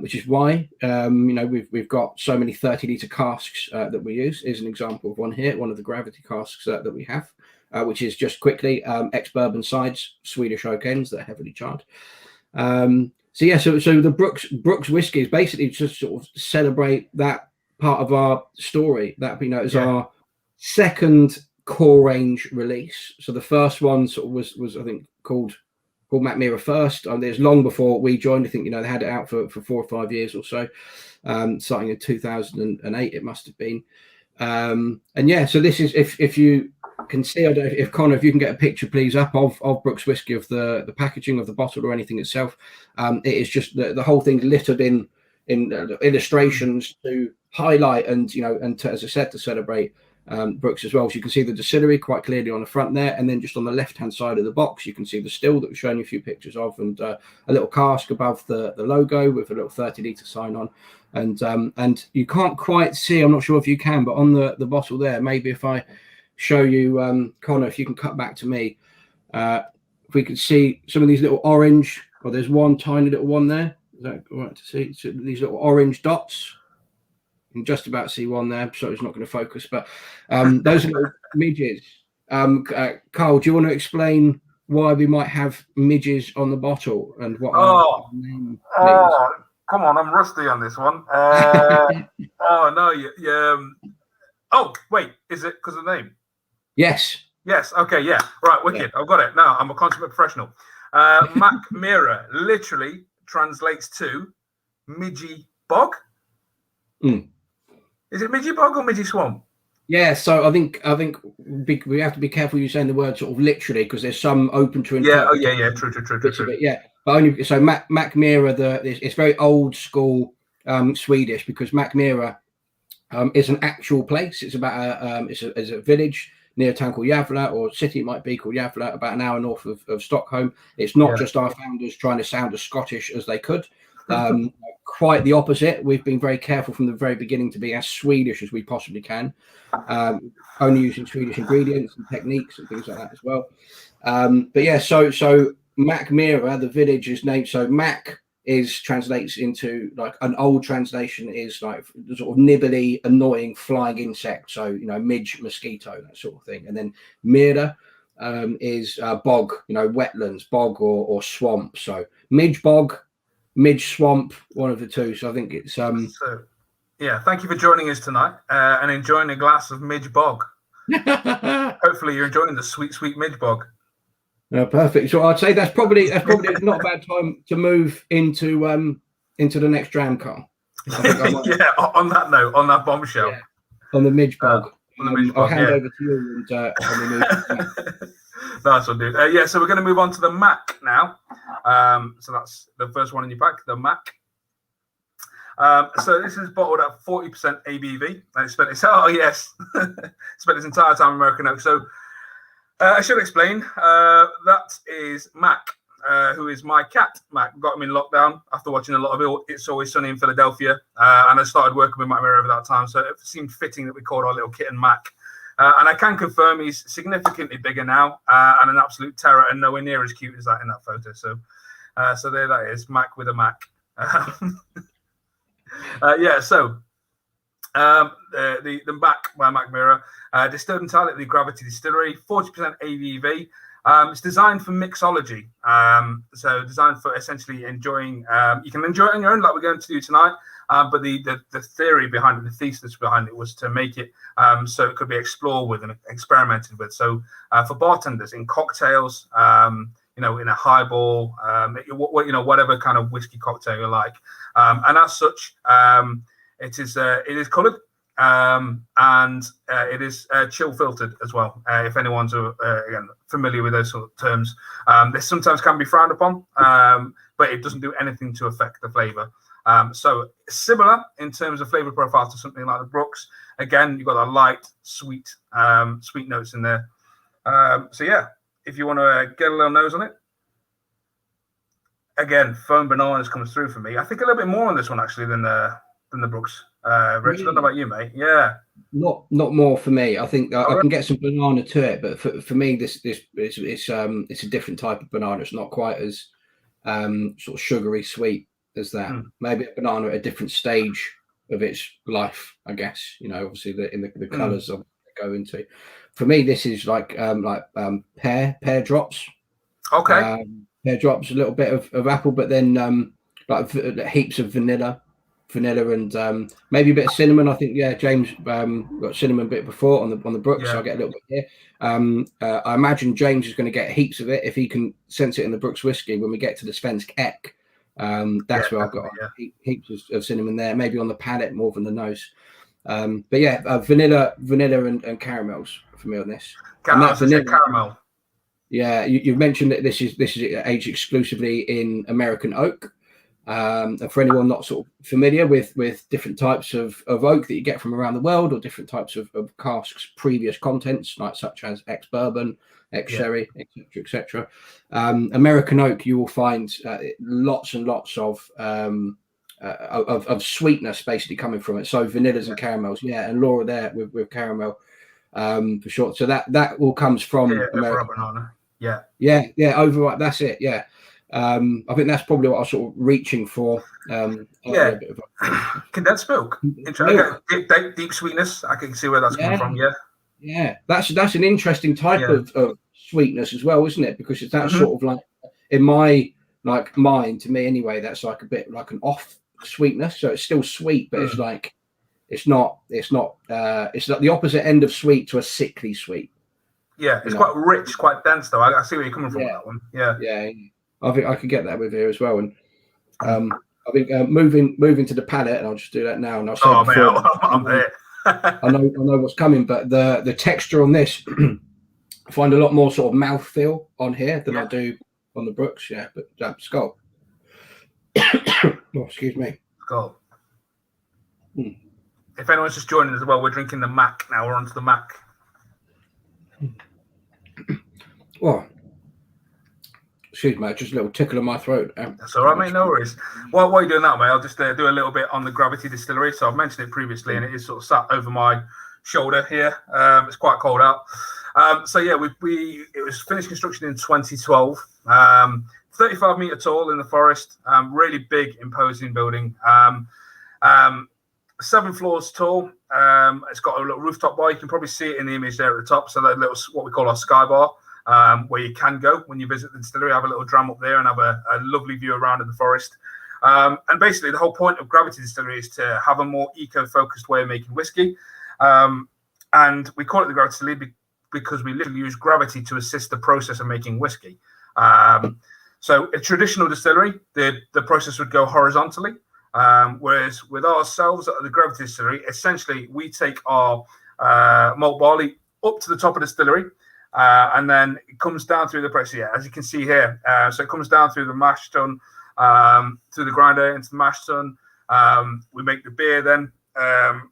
which is why we've got so many 30-litre casks that we use. Here's an example of one here, one of the gravity casks that we have, which is just quickly ex-bourbon sides, Swedish oak ends that are heavily charred. So the Brooks whiskey is basically just sort of celebrate that part of our story that is our second core range release. So the first one sort of was I think called Mackmyra first. There's long before we joined. I think they had it out for 4 or 5 years or so, starting in 2008 it must have been. So this is if you can see, I don't know if Connor, if you can get a picture please up of Brooks whiskey, of the packaging of the bottle or anything itself. It is just the whole thing littered in illustrations to highlight and as I said, to celebrate Brooks as well. So you can see the distillery quite clearly on the front there, and then just on the left hand side of the box you can see the still that we've shown you a few pictures of, and a little cask above the logo with a little 30-litre sign on, and you can't quite see, I'm not sure if you can, but on the bottle there, maybe if I show you, Connor, if you can cut back to me, if we could see some of these little orange, there's one tiny little one there, is that all right to see? So these little orange dots, you can just about see one there, so it's not going to focus, but those are little midges. Carl, do you want to explain why we might have midges on the bottle and what our name means? Come on, I'm rusty on this one. Oh wait, is it because of the name? Yes, Yes. Okay. Yeah. Right. Wicked. I've got it. Now I'm a consummate professional. Mackmyra literally translates to midgy bog. Mm. Is it midgy bog or midgy swamp? Yeah, so I think we have to be careful you saying the word sort of literally, because there's some open to interpretation. Yeah. True. Yeah, but only so Mackmyra, it's very old school Swedish, because Mackmyra is an actual place. It's about it's a village near a town called Gävle, or city it might be called Gävle, about an hour north of Stockholm. It's not just our founders trying to sound as Scottish as they could. Quite the opposite. We've been very careful from the very beginning to be as Swedish as we possibly can, only using Swedish ingredients and techniques and things like that as well. But yeah, so Mackmyra, the village, is named, so Mack translates into, like, an old translation is like the sort of nibbly, annoying flying insect, so midge, mosquito, that sort of thing. And then Myra is bog, wetlands, bog or swamp. So midge bog, midge swamp, one of the two. So I think it's So yeah, thank you for joining us tonight and enjoying a glass of midge bog. Hopefully you're enjoying the sweet midge bog. Perfect. So I'd say that's probably not a bad time to move into the next dram, Carl. Yeah, on that note, on that bombshell, on the midge bog. I'll hand over to you and nice one, dude. Yeah, so we're going to move on to the Mack now. So that's the first one in your pack, the Mack. So this is bottled at 40% ABV, and it spent its spent its entire time in American oak. So I should explain. That is Mack, who is my cat. Mack, got him in lockdown after watching a lot of It's Always Sunny in Philadelphia, and I started working with Mackmyra over that time. So it seemed fitting that we called our little kitten Mack. And I can confirm he's significantly bigger now, and an absolute terror, and nowhere near as cute as that in that photo. So, so there that is, Mack with a Mack. The Mack by Mackmyra, distilled entirely at the Gravity Distillery, 40% ABV. It's designed for mixology, so designed for essentially enjoying. You can enjoy it on your own, like we're going to do tonight. But the theory behind it, the thesis behind it, was to make it so it could be explored with and experimented with. So for bartenders, in cocktails, in a highball, whatever kind of whiskey cocktail you like, and as such, it is coloured. And it is chill filtered as well. If anyone's again familiar with those sort of terms, this sometimes can be frowned upon, but it doesn't do anything to affect the flavour. So similar in terms of flavour profile to something like the Brooks. Again, you've got that light, sweet notes in there. So yeah, if you want to get a little nose on it, again, foam bananas comes through for me. I think a little bit more on this one actually than the Brooks. Rich, I don't know about you, mate. Yeah, not more for me. I think I can get some banana to it, but for me, this it's a different type of banana. It's not quite as sort of sugary sweet as that. Maybe a banana at a different stage of its life, I guess. Obviously the colours of go into. For me, this is like pear drops. Okay. Pear drops, a little bit of apple, but then like heaps of vanilla and maybe a bit of cinnamon. I think James got cinnamon bit before on the Brooks, so I get a little bit here. I imagine James is going to get heaps of it if he can sense it in the Brooks whiskey when we get to the Svensk Ek. That's where I've got heaps of cinnamon there, maybe on the palate more than the nose. But yeah, vanilla and caramels for me on this. Caramel. Yeah, you've mentioned that this is aged exclusively in American oak. And for anyone not sort of familiar with different types of oak that you get from around the world, or different types of casks, previous contents, like such as ex-bourbon, ex-sherry, etc. American oak, you will find lots and lots of sweetness basically coming from it. So vanillas and caramels, and Laura there with caramel for sure. So that all comes from American banana. Overripe. That's it. Yeah. I think that's probably what I was sort of reaching for. Condensed milk. Deep sweetness. I can see where that's coming from. Yeah. That's an interesting type of sweetness as well, isn't it? Because it's that sort of like, in my mind, to me anyway, that's like a bit like an off sweetness. So it's still sweet, but it's like it's not. It's like the opposite end of sweet to a sickly sweet. Yeah, it's quite rich, quite dense, though. I see where you're coming from with that one. Yeah. Yeah. I think I could get that with here as well. And I think moving to the palate, and I'll just do that now. And I'll say before, I'm there. I know what's coming, but the texture on this, I find a lot more sort of mouthfeel on here than I do on the Brooks. Yeah, but Skull. Excuse me. Skull. If anyone's just joining as well, we're drinking the Mac now. We're on to the Mac. Well, excuse me, just a little tickle in my throat. That's all right, mate. No worries. Well, while you're doing that, mate, I'll just do a little bit on the Gravity Distillery. So I've mentioned it previously, and it is sort of sat over my shoulder here. It's quite cold out. So yeah, it was finished construction in 2012. 35 meter tall in the forest. Really big, imposing building. 7 floors tall. It's got a little rooftop bar. You can probably see it in the image there at the top. So that little, what we call our sky bar, where you can go when you visit the distillery, have a little dram up there and have a lovely view around in the forest. And basically the whole point of Gravity Distillery is to have a more eco-focused way of making whiskey. And we call it the Gravity Distillery because we literally use gravity to assist the process of making whiskey. So a traditional distillery, the process would go horizontally. Whereas with ourselves at the Gravity Distillery, essentially we take our malt barley up to the top of the distillery, and then it comes down through the process. Yeah, as you can see here, so it comes down through the mash tun, through the grinder into the mash tun. We make the beer then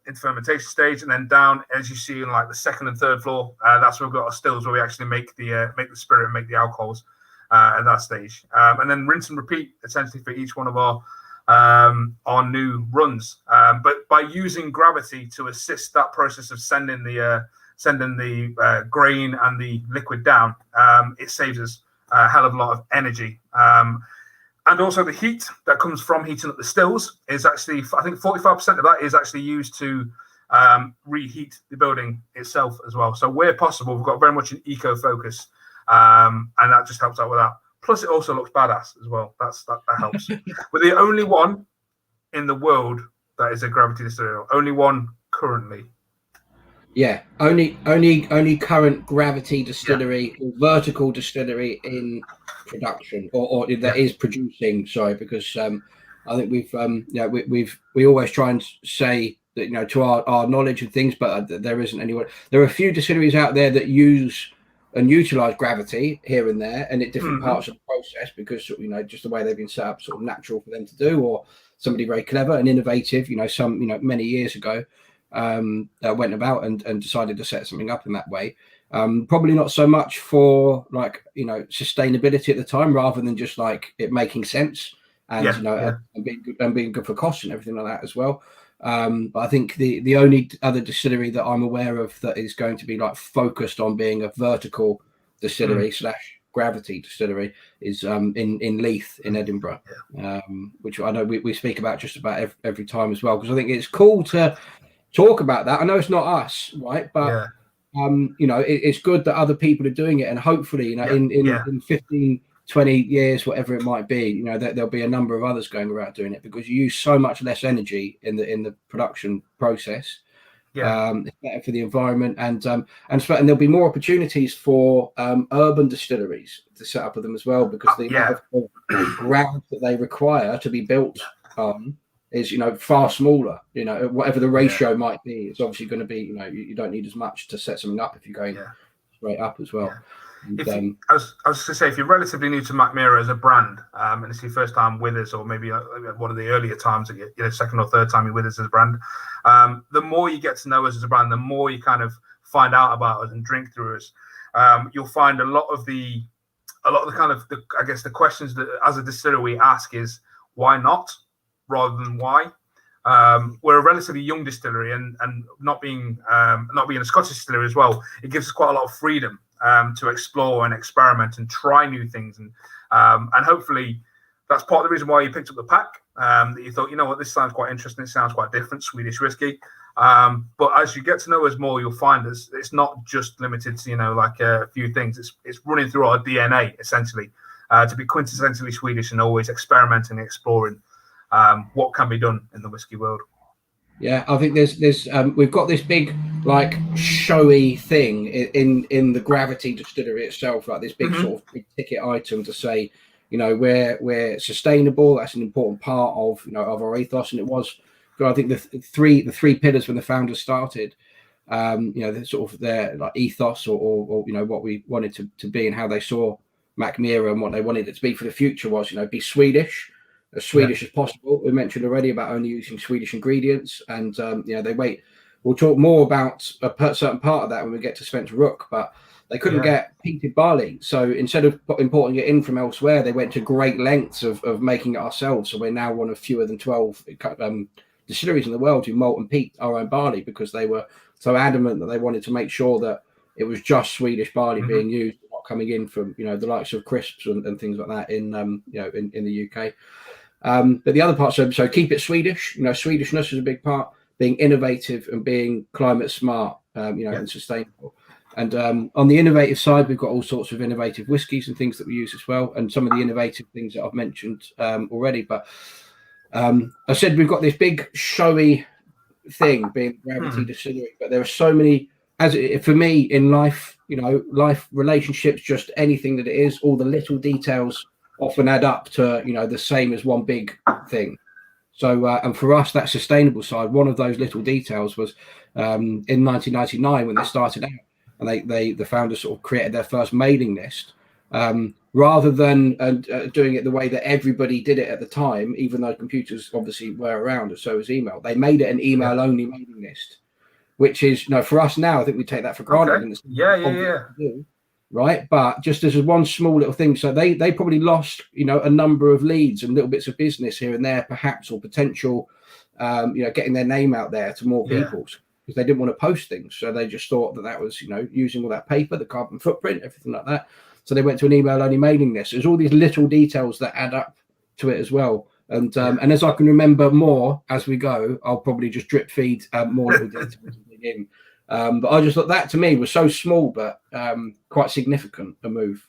into fermentation stage, and then down, as you see in like the second and third floor, that's where we've got our stills where we actually make the spirit and make the alcohols at that stage, and then rinse and repeat essentially for each one of our new runs, but by using gravity to assist that process of sending the grain and the liquid down, it saves us a hell of a lot of energy. And also the heat that comes from heating up the stills is actually, I think 45% of that is actually used to reheat the building itself as well. So where possible, we've got very much an eco focus, and that just helps out with that. Plus, it also looks badass as well. That helps. We're the only one in the world that is a Gravity Distillery. Only one currently. Yeah, only current Gravity Distillery, vertical distillery in production, or that is producing. Sorry, because I think we always try and say that to our knowledge of things, but there isn't anyone. There are a few distilleries out there that use and utilize gravity here and there and at different parts of the process, because just the way they've been set up, sort of natural for them to do, or somebody very clever and innovative, many years ago went about and decided to set something up in that way. Probably not so much for sustainability at the time, rather than just like it making sense and and being good for cost and everything like that as well. But I think the only other distillery that I'm aware of that is going to be like focused on being a vertical distillery / gravity distillery is in Leith in Edinburgh, which I know we speak about just about every time as well, because I think it's cool to talk about that. I know it's not us, right? But it's good that other people are doing it, and hopefully in 15 20 years, whatever it might be, there'll be a number of others going around doing it, because you use so much less energy in the production process. It's better for the environment, and there'll be more opportunities for urban distilleries to set up with them as well, because the amount of ground that they require to be built on is far smaller. Whatever the ratio might be, it's obviously going to be you don't need as much to set something up if you're going straight up as well. And, I was going to say, if you're relatively new to Mackmyra as a brand, and it's your first time with us, or maybe one of the earlier times, second or third time you're with us as a brand, the more you get to know us as a brand, the more you kind of find out about us and drink through us. You'll find a lot of the kind of the questions that as a distiller we ask is why not, rather than why. We're a relatively young distillery, and not being a Scottish distillery as well, it gives us quite a lot of freedom to explore and experiment and try new things, and hopefully that's part of the reason why you picked up the pack. That you thought, what, this sounds quite interesting. It sounds quite different, Swedish whiskey. But as you get to know us more, you'll find us. It's not just limited to like a few things. It's running through our DNA essentially, to be quintessentially Swedish and always experimenting, exploring what can be done in the whiskey world. Yeah, I think there's we've got this big like showy thing in the Gravity distillery itself, like this big sort of big ticket item to say, you know, we're sustainable. That's an important part of, you know, of our ethos, and it was. I think the three pillars when the founders started, you know, the sort of their like ethos or you know what we wanted to be and how they saw Mackmyra and what they wanted it to be for the future was, you know, be Swedish. As Swedish as possible. We mentioned already about only using Swedish ingredients, and you know we'll talk more about a certain part of that when we get to Svenska Rook, but they couldn't get peated barley, so instead of importing it in from elsewhere, they went to great lengths of making it ourselves. So we're now one of fewer than 12 distilleries in the world who malt and peat our own barley, because they were so adamant that they wanted to make sure that it was just Swedish barley being used, not coming in from, you know, the likes of crisps and things like that in you know in the UK. But the other part, so keep it Swedish. You know, Swedishness is a big part. Being innovative and being climate smart, you know, and sustainable. And on the innovative side, we've got all sorts of innovative whiskies and things that we use as well, and some of the innovative things that I've mentioned already. But I said we've got this big showy thing being Gravity Distillery, but there are so many. For me in life, you know, life, relationships, just anything that it is, all the little details often add up to, you know, the same as one big thing. So and for us, that sustainable side, one of those little details was in 1999 when they started out, and the founders sort of created their first mailing list, rather than doing it the way that everybody did it at the time, even though computers obviously were around, and so was email. They made it an email only mailing list, which is, you know, for us now, I think we take that for granted. And it's right, but just as one small little thing, so they probably lost, you know, a number of leads and little bits of business here and there, perhaps, or potential, you know, getting their name out there to more people, because they didn't want to post things. So they just thought that was, you know, using all that paper, the carbon footprint, everything like that. So they went to an email only mailing list. There's all these little details that add up to it as well. And and as I can remember more as we go, I'll probably just drip feed more little details in. But I just thought that to me was so small, but quite significant a move.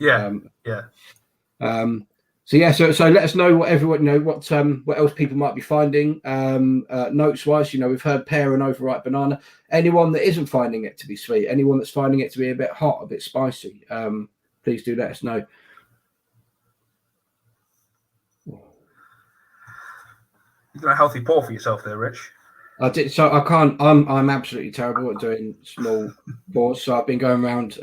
So let us know what everyone, you know, what else people might be finding notes wise. You know, we've heard pear and overripe banana. Anyone that isn't finding it to be sweet, anyone that's finding it to be a bit hot, a bit spicy, please do let us know. You've got a healthy pour for yourself there, Rich. I did, so I can't. I'm absolutely terrible at doing small pours. So I've been going around.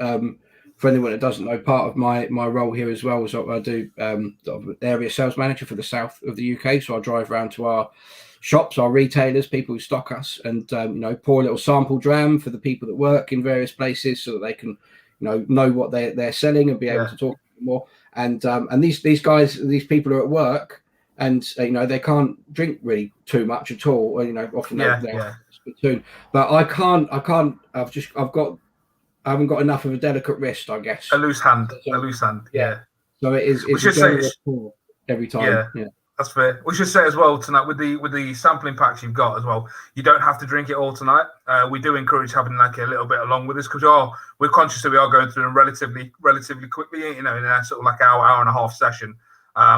For anyone that doesn't know, part of my role here as well is I do area sales manager for the south of the UK. So I drive around to our shops, our retailers, people who stock us, and you know, pour a little sample dram for the people that work in various places, so that they can, you know what they're selling and be able to talk more. And these guys, these people are at work. And you know, they can't drink really too much at all. Or, you know, often they're spittoon. But I can't. I haven't got enough of a delicate wrist, I guess. A loose hand. Yeah. So it is. It's a pour every time. Yeah. That's fair. We should say as well tonight with the sampling packs you've got as well, you don't have to drink it all tonight. We do encourage having like a little bit along with us, because we're conscious that we are going through them relatively quickly. You know, in a sort of like hour and a half session.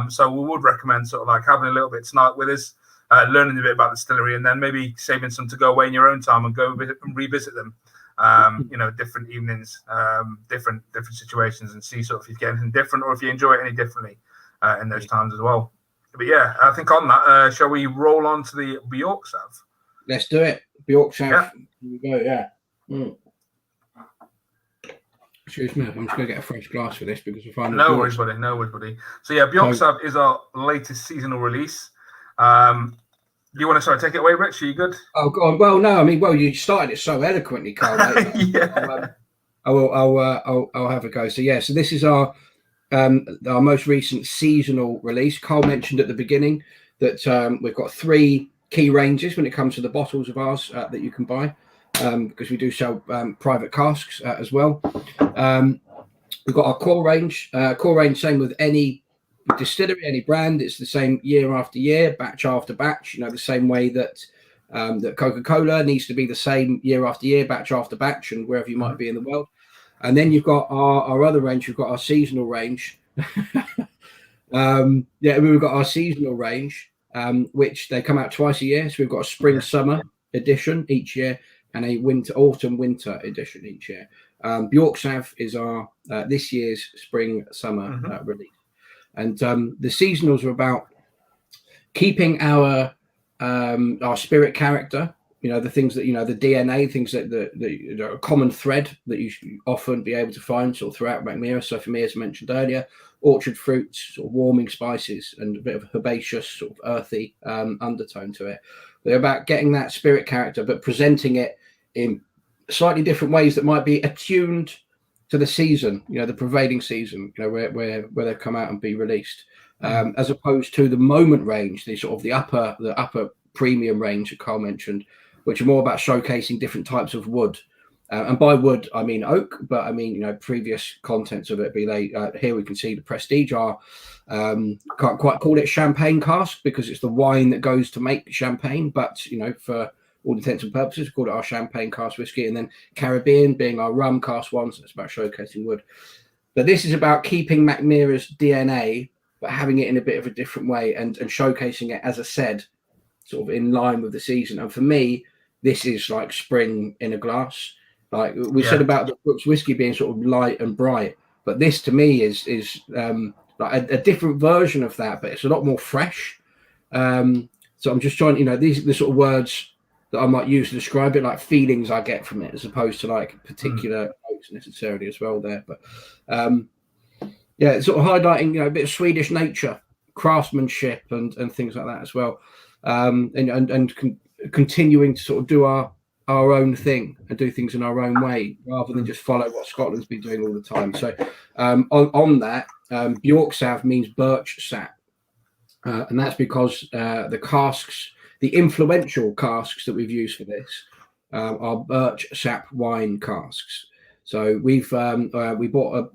So we would recommend sort of like having a little bit tonight with us, learning a bit about the distillery, and then maybe saving some to go away in your own time and go and revisit them. You know, different evenings, different situations, and see sort of if you get anything different or if you enjoy it any differently in those times as well. But yeah, I think on that, shall we roll on to the Björksav? Let's do it. Björksav. Yeah. Here we go. Yeah. Excuse me, I'm just going to get a fresh glass for this because we find no worries, buddy. So yeah, Björksav is our latest seasonal release. Do you want to take it away, Rich? Are you good? Oh, go on. Well, no, I mean, you started it so eloquently, Carl. I'll have a go. So yeah, so this is our most recent seasonal release. Carl mentioned at the beginning that we've got 3 key ranges when it comes to the bottles of ours that you can buy. Because we do sell private casks as well. We've got our core range. Core range, same with any distillery, any brand. It's the same year after year, batch after batch. You know, the same way that that Coca-Cola needs to be the same year after year, batch after batch, and wherever you might be in the world. And then you've got our other range. We've got our seasonal range. We've got our seasonal range, which they come out twice a year. So we've got a spring, summer. edition each year and a autumn-winter edition each year. Björksav is our this year's spring-summer release. And the seasonals are about keeping our spirit character, the things that, the DNA, things that are a common thread that you should often be able to find sort of throughout Mackmyra. So for me, as I mentioned earlier, orchard fruits, sort of warming spices, and a bit of herbaceous, sort of earthy undertone to it. They're about getting that spirit character, but presenting it in slightly different ways that might be attuned to the season, the prevailing season, where they've come out and be released, as opposed to the moment range, the sort of the upper premium range that Carl mentioned, which are more about showcasing different types of wood. And by wood, I mean oak, but I mean, previous contents of it, be they, here we can see the Prestige are, can't quite call it champagne cask because it's the wine that goes to make champagne, but, for all intents and purposes, we call it our champagne cask whiskey, and then Caribbean being our rum cask one, so it's about showcasing wood. But this is about keeping Mackmyra's DNA, but having it in a bit of a different way and showcasing it, as I said, sort of in line with the season. And for me, this is like spring in a glass. Like we said about the Brooks whiskey being sort of light and bright, but this to me is like a different version of that, but it's a lot more fresh. So I'm just trying, these are the sort of words that I might use to describe it, like feelings I get from it, as opposed to like particular notes necessarily as well there. But it's sort of highlighting, a bit of Swedish nature, craftsmanship, and things like that as well. And continuing to sort of do our own thing and do things in our own way rather than just follow what Scotland's been doing all the time. So on that, Björksav means birch sap, and that's because the casks, the influential casks that we've used for this, are birch sap wine casks. So we bought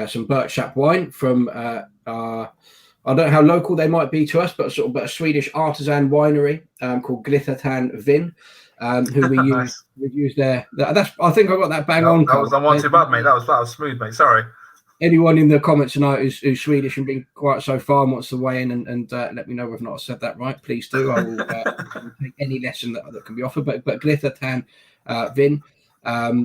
some birch sap wine from I don't know how local they might be to us, but a Swedish artisan winery called Grythyttan Vin, who we use. Nice. We've used their. I think I got that bang on. That was the one too bad, mate. That was smooth, mate. Sorry. Anyone in the comments tonight who's Swedish and been quite so far and wants to weigh in and let me know whether or not I said that right, please do. I will take any lesson that can be offered. But Grythyttan Vin,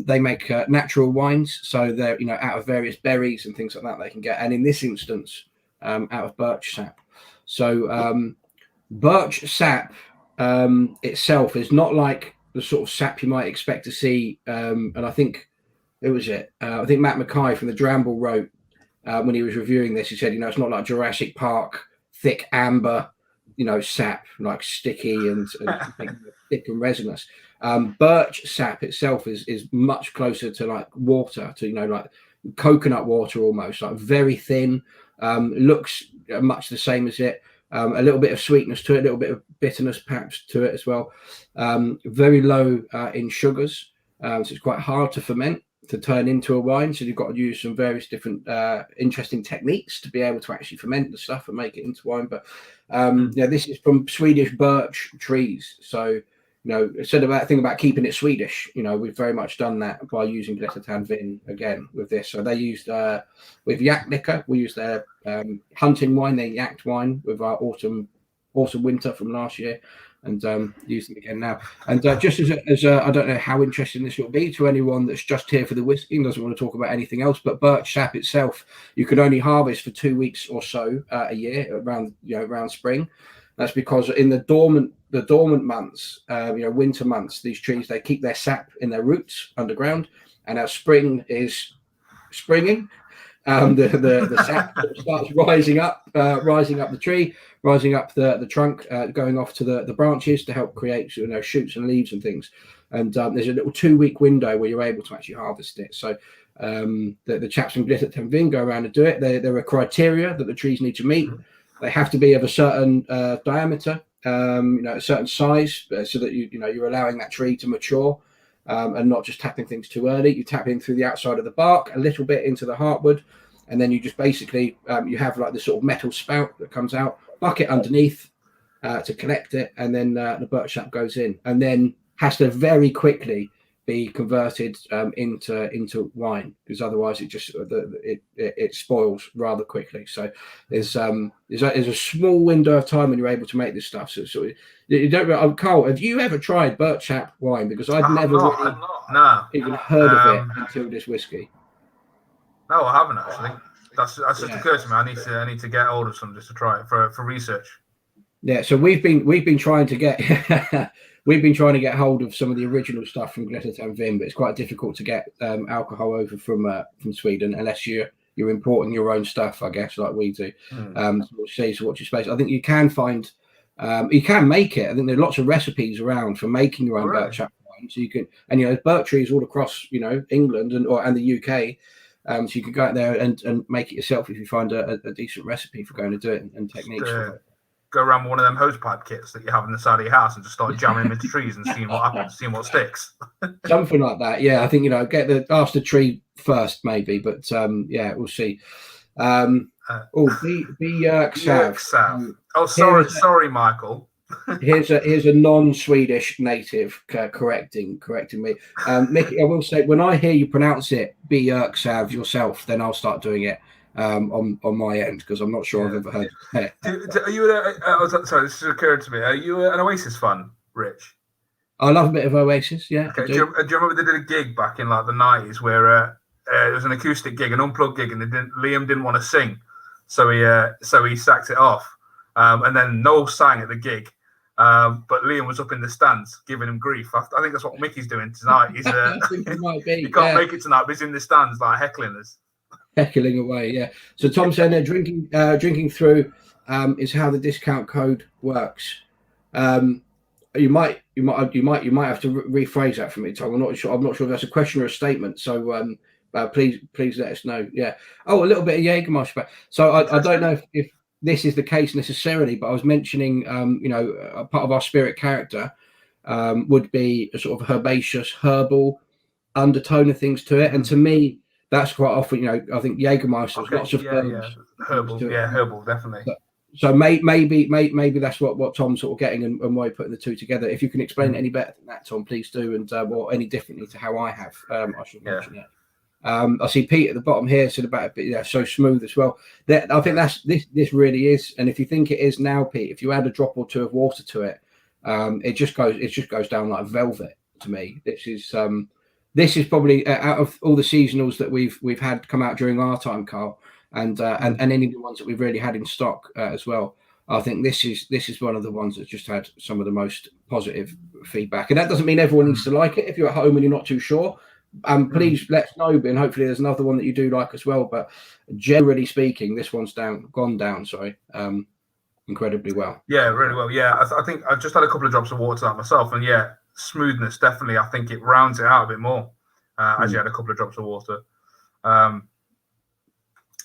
they make natural wines, so they're out of various berries and things like that they can get, and in this instance, out of birch sap. So birch sap itself is not like the sort of sap you might expect to see, and I think I think Matt Micky from the Dramble wrote when he was reviewing this, he said, it's not like Jurassic Park thick amber, sap, like sticky and thick and resinous. Birch sap itself is much closer to like water, to like coconut water almost, like very thin. Looks much the same as it. A little bit of sweetness to it, a little bit of bitterness perhaps to it as well. Very low in sugars, so it's quite hard to ferment, to turn into a wine. So you've got to use some various different interesting techniques to be able to actually ferment the stuff and make it into wine. But this is from Swedish birch trees. So said about thing about keeping it Swedish. We've very much done that by using Grythyttan Vin again with this. So they used with yak liquor. We used their hunting wine, their yak wine, with our autumn winter from last year, and use them again now. And just as I don't know how interesting this will be to anyone that's just here for the whiskey and doesn't want to talk about anything else, but birch sap itself, you can only harvest for 2 weeks or so a year around spring. That's because in the dormant months, winter months, these trees, they keep their sap in their roots underground, and as spring is springing, the sap starts rising up the tree, rising up the trunk, going off to the branches to help create shoots and leaves and things. And there's a little 2-week window where you're able to actually harvest it. So the chaps from Grythyttan Vin go around and do it. There are criteria that the trees need to meet. They have to be of a certain diameter, a certain size, so that you're allowing that tree to mature, and not just tapping things too early. You tap in through the outside of the bark, a little bit into the heartwood, and then you just basically you have like the sort of metal spout that comes out, bucket underneath to collect it, and then the birch sap goes in, and then has to very quickly be converted into wine, because otherwise it just it spoils rather quickly. So there's a small window of time when you're able to make this stuff. So you don't. Carl, have you ever tried birchsap wine? Because I'd never even heard of it until this whiskey. No, I haven't actually. That's just occurred to me. I need to get hold of some just to try it for research. Yeah, so we've been trying to get hold of some of the original stuff from Grythyttan Vin, but it's quite difficult to get alcohol over from Sweden unless you're importing your own stuff, I guess, like we do. So watch your space. I think you can find, you can make it. I think there are lots of recipes around for making your own birchsap wine. So you can, and there's birch trees all across England and the UK. So you can go out there and make it yourself if you find a decent recipe for going to do it and techniques for it. Go around with one of them hosepipe kits that you have on the side of your house and just start jamming them into trees and seeing what happens, seeing what sticks. Something like that. Yeah, I think ask the tree first maybe, but we'll see. Björksav. Oh, sorry, Michael. here's a non-Swedish native correcting me. Micky, I will say, when I hear you pronounce it Björksav yourself, then I'll start doing it on my end, because I'm not sure I've ever heard it. Are you sorry, this just occurred to me. Are you an Oasis fan, Rich? I love a bit of Oasis, yeah. Okay. Do you remember they did a gig back in like the 90s where it was an acoustic gig, an unplugged gig, and Liam didn't want to sing, so he sacked it off, and then Noel sang at the gig, but Liam was up in the stands giving him grief. I think that's what Micky's doing tonight. He's he can't make it tonight, but he's in the stands like heckling us. Heckling away, yeah. So Tom saying that drinking through is how the discount code works. You might have to rephrase that for me, Tom. I'm not sure if that's a question or a statement. So please let us know. Yeah. Oh, a little bit of Jägermeister. So I don't know if this is the case necessarily, but I was mentioning a part of our spirit character would be a sort of herbaceous, herbal undertone of things to it, and to me, that's quite often, I think Jägermeister has lots of herbal, definitely. So maybe that's what Tom's sort of getting and why putting the two together. If you can explain it any better than that, Tom, please do, and or any differently to how I have. I should mention it. I see Pete at the bottom here said about it, but so smooth as well. I think this really is, and if you think it is now, Pete, if you add a drop or two of water to it, it just goes down like velvet to me. This is probably out of all the seasonals that we've had come out during our time, Carl, and any of the ones that we've really had in stock as well. I think this is one of the ones that's just had some of the most positive feedback, and that doesn't mean everyone needs to like it. If you're at home and you're not too sure, please let us know, and hopefully there's another one that you do like as well. But generally speaking, this one's gone down. Incredibly well. Yeah, really well. Yeah, I think I just had a couple of drops of water to that myself, and smoothness definitely. I think it rounds it out a bit more as you had a couple of drops of water.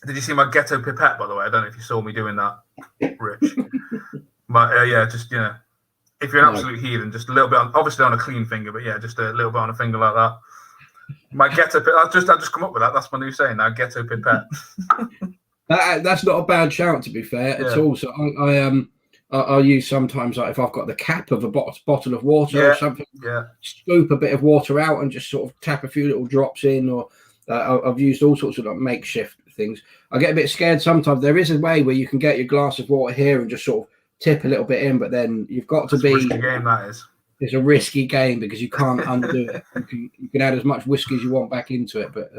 Did you see my ghetto pipette, by the way? I don't know if you saw me doing that, Rich. But if you're an absolute heathen, just a little bit obviously on a clean finger, but just a little bit on a finger like that. My ghetto pipette. I just come up with that. That's my new saying now. Ghetto pipette. That's not a bad shout, to be fair at all. So I'll use sometimes, like if I've got the cap of a bottle of water or something, scoop a bit of water out and just sort of tap a few little drops in, or I've used all sorts of like makeshift things. I get a bit scared sometimes. There is a way where you can get your glass of water here and just sort of tip a little bit in, but then you've got to be. It's a risky game, that is. It's a risky game because you can't undo it. You can add as much whiskey as you want back into it, but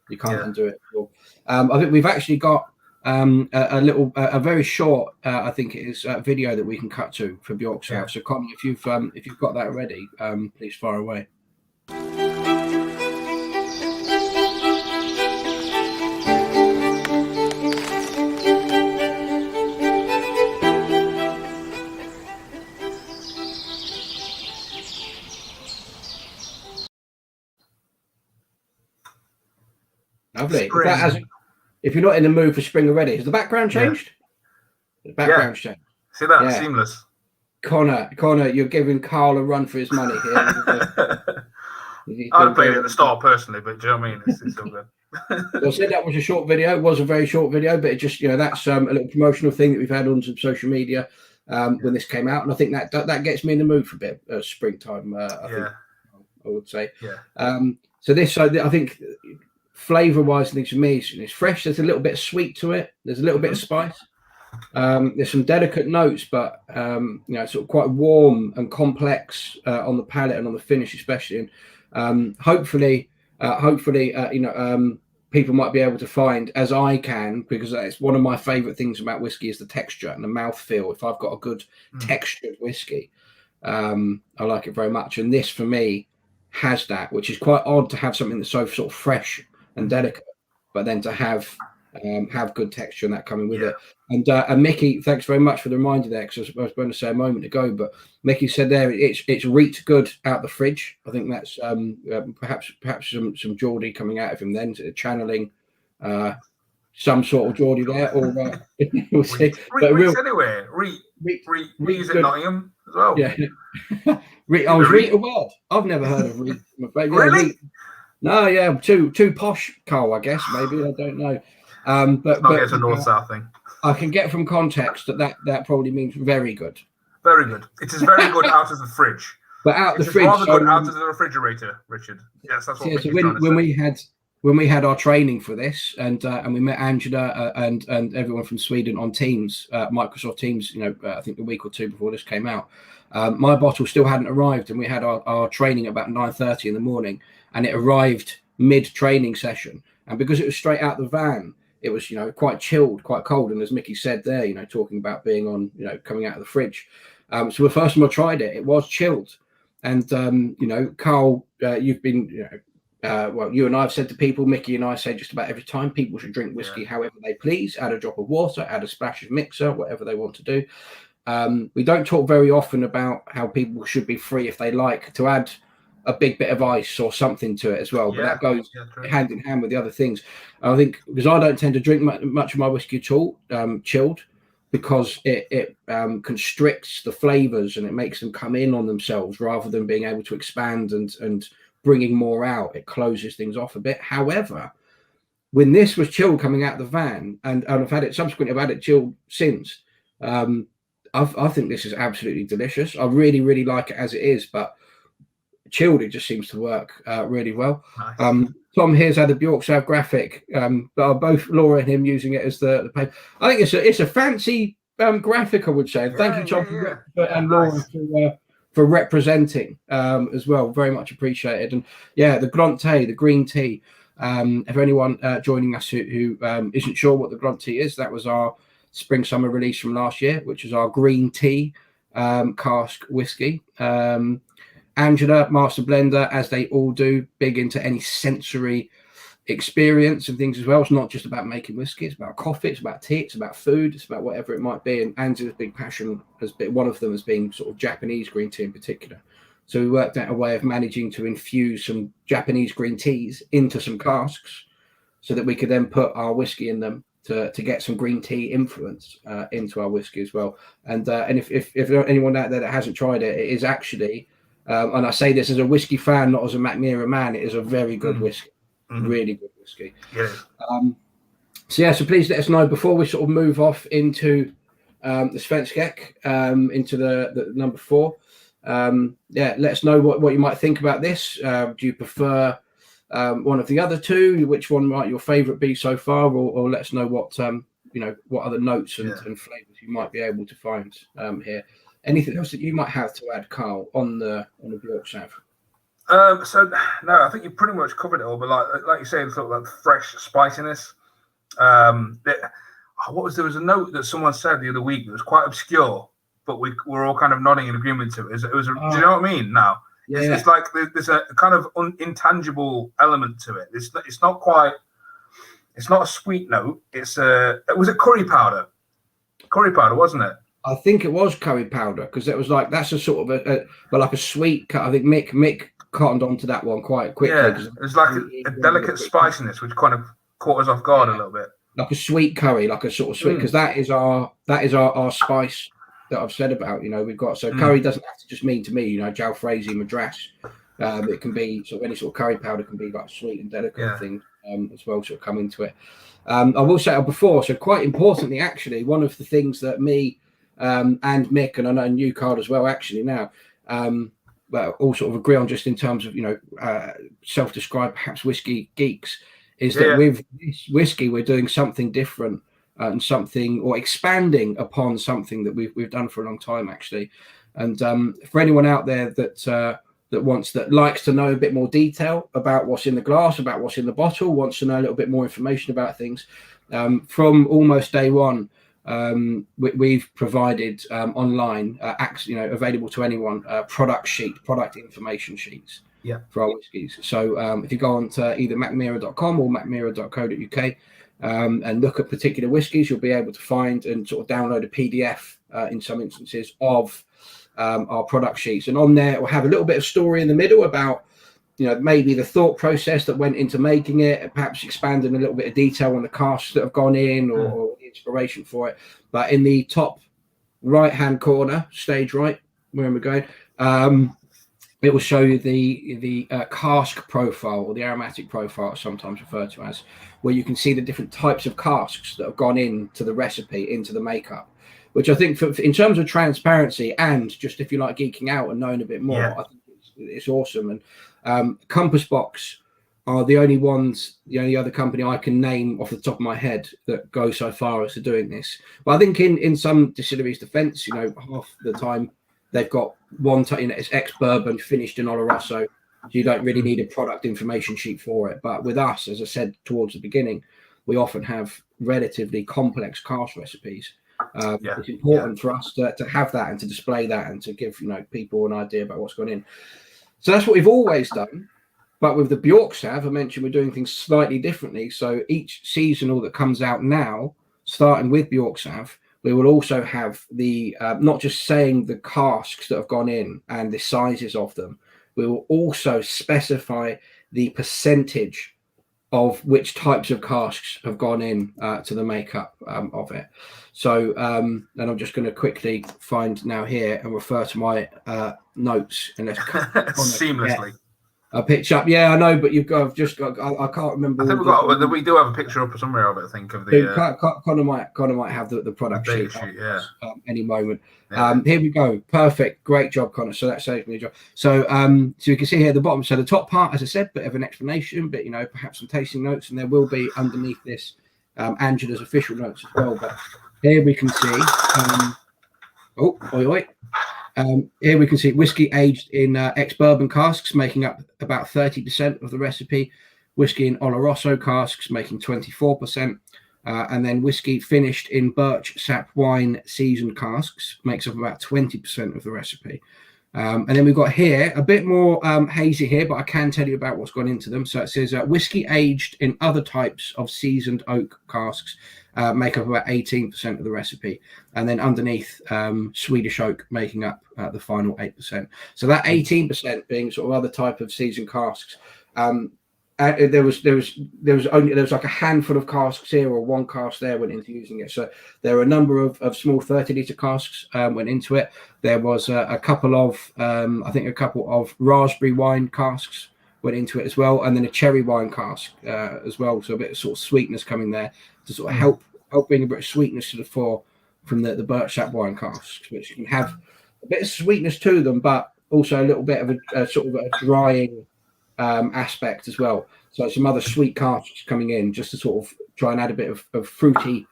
you can't undo it. I think we've actually got a very short, I think it is, video that we can cut to for Björksav. Yeah. So, Connie, if you've got that ready, please fire away. Lovely. If you're not in the mood for spring already, has the background changed? The background's changed. See that? Seamless. Connor, you're giving Carl a run for his money here. I'd played it at the start personally, but do you know what I mean? It's all good. Well, I said that was a short video. It was a very short video, but it just, that's a little promotional thing that we've had on some social media when this came out, and I think that gets me in the mood for a bit of springtime. I think I would say. Yeah. So this, so I think flavour-wise, things for me, it's fresh. There's a little bit of sweet to it. There's a little bit of spice. There's some delicate notes, but sort of quite warm and complex on the palate and on the finish, especially. And hopefully, people might be able to find, as I can, because it's one of my favourite things about whiskey is the texture and the mouthfeel. If I've got a good textured whiskey, I like it very much. And this, for me, has that, which is quite odd to have something that's so sort of fresh and delicate, but then to have good texture and that coming with it. And Micky, thanks very much for the reminder there, because I was going to say a moment ago, but Micky said there it's reeked good out the fridge. I think that's perhaps some Geordie coming out of him then, channeling some sort of Geordie there, or we'll see. Reeks anyway. Reeks at Nottingham as well. Yeah. Was reek a word? I've never heard of reek. Really? No, yeah, too posh, Carl, I guess, maybe. I don't know. But it's a north-south thing. I can get from context that probably means very good. Very good. It is very good out of the fridge. But out the fridge, rather good out of the refrigerator, Richard. Yes, that's what. So when we had our training for this, and we met Angela and everyone from Sweden on Teams, Microsoft Teams. I think a week or two before this came out. My bottle still hadn't arrived, and we had our training about 9:30 in the morning, and it arrived mid-training session. And because it was straight out the van, it was, quite chilled, quite cold. And as Micky said there, talking about being on, coming out of the fridge. So the first time I tried it, it was chilled. And, Carl, you've been, you and I have said to people, Micky and I say just about every time, people should drink whiskey however they please, add a drop of water, add a splash of mixer, whatever they want to do. We don't talk very often about how people should be free, if they like, to add a big bit of ice or something to it as well, but that goes hand in hand with the other things. I think because I don't tend to drink much of my whiskey at all chilled, because it constricts the flavors and it makes them come in on themselves rather than being able to expand and bringing more out. It closes things off a bit. However, when this was chilled coming out of the van, and I've had it chilled since, I think this is absolutely delicious. I really, really like it as it is, but chilled, it just seems to work really well. Nice. Tom here's had a Björksav graphic, but both Laura and him using it as the paper. I think it's a fancy graphic, I would say. Thank you, Tom, and Laura for representing as well. Very much appreciated. And the Grythyttan, the green tea. If anyone joining us who isn't sure what the Grythyttan is, that was our spring summer release from last year, which is our green tea cask whiskey. Angela, master blender, as they all do, big into any sensory experience and things as well. It's not just about making whiskey, it's about coffee, it's about tea, it's about food, it's about whatever it might be. And Angela's big passion has been, one of them has been sort of Japanese green tea in particular. So we worked out a way of managing to infuse some Japanese green teas into some casks so that we could then put our whiskey in them to get some green tea influence into our whiskey as well. And if there's anyone out there that hasn't tried it, it is actually, and I say this as a whiskey fan, not as a Mackmyra man, it is a very good whiskey, really good whiskey. Yeah. So please let us know before we sort of move off into the Svenskek, into the number 4. Let us know what you might think about this. Do you prefer one of the other two? Which one might your favorite be so far, or let us know what what other notes and flavors you might be able to find here. Anything else that you might have to add, Carl, on the Björksav? So no, I think you pretty much covered it all. But like you say, sort of like fresh spiciness. There was a note that someone said the other week that was quite obscure, but we're all kind of nodding in agreement to it. Do you know what I mean? Now, it's like there's a kind of intangible element to it. It's not quite. It's not a sweet note. It was a curry powder. Curry powder, wasn't it? I think it was curry powder, because it was like that's a sort of like a sweet cut. I think Mick cottoned onto that one quite quickly. Yeah, it's like a delicate spiciness, which kind of caught us off guard a little bit. Like a sweet curry, like a sort of sweet, because that is our spice that I've said about. We've got curry doesn't have to just mean to me, jalfrezi, madras. It can be sort of any sort of curry powder can be like sweet and delicate things as well, sort of come into it. I will say before, so quite importantly, actually, one of the things that me and Mick, and I know you, Carl, as well, actually now, all sort of agree on, just in terms of self-described perhaps whiskey geeks, is that with this whiskey we're doing something different and something, or expanding upon something that we've done for a long time actually. And for anyone out there that likes to know a bit more detail about what's in the glass, about what's in the bottle, wants to know a little bit more information about things, from almost day one, we've provided online, available to anyone, product information sheets for our whiskies. So if you go on to either mackmyra.com or mackmyra.co.uk and look at particular whiskies, you'll be able to find and sort of download a PDF in some instances of our product sheets. And on there, we'll have a little bit of story in the middle about, maybe the thought process that went into making it, perhaps expanding a little bit of detail on the casks that have gone in, or the inspiration for it. But in the top right-hand corner, stage right, where we're going, it will show you the cask profile, or the aromatic profile, sometimes referred to as, where you can see the different types of casks that have gone into the recipe, into the makeup, which I think in terms of transparency, and just if you like geeking out and knowing a bit more, I think it's awesome. And Compass Box are the only other company I can name off the top of my head that go so far as to doing this. But I think in some distilleries' defense, half the time they've got it's ex-bourbon finished in Oloroso, so you don't really need a product information sheet for it. But with us, as I said towards the beginning, we often have relatively complex cask recipes. It's important for us to have that and to display that and to give people an idea about what's going in. So that's what we've always done. But with the Björksav, I mentioned we're doing things slightly differently. So each seasonal that comes out now, starting with Björksav, we will also have the not just saying the casks that have gone in and the sizes of them. We will also specify the percentage of which types of casks have gone in to the makeup of it. So, and I'm just going to quickly find now here and refer to my notes, and let's seamlessly. A picture up, I know, but I've just got. I can't remember. I think we do have a picture up somewhere of it. I think of the. Connor might have the product sheet any moment. Yeah. Here we go. Perfect. Great job, Connor. So that saves me a job. So so you can see here at the bottom. So the top part, as I said, bit of an explanation, but perhaps some tasting notes, and there will be underneath this Angela's official notes as well. But here we can see. Here we can see whiskey aged in ex-bourbon casks, making up about 30% of the recipe. Whiskey in Oloroso casks, making 24%. And then whiskey finished in birch sap wine seasoned casks, makes up about 20% of the recipe. And then we've got here a bit more hazy here, but I can tell you about what's gone into them. So it says whiskey aged in other types of seasoned oak casks, make up about 18% of the recipe. And then underneath, Swedish oak making up the final 8%. So that 18% being sort of other type of seasoned casks. There was like a handful of casks here, or one cask there went into using it. So there are a number of small 30-litre casks went into it. There was a couple of raspberry wine casks went into it as well, and then a cherry wine cask as well. So a bit of sort of sweetness coming there to sort of help bring a bit of sweetness to the fore from the birch sap wine casks, which can have a bit of sweetness to them, but also a little bit of a sort of a drying aspect as well. So some other sweet casks coming in just to sort of try and add a bit of fruity,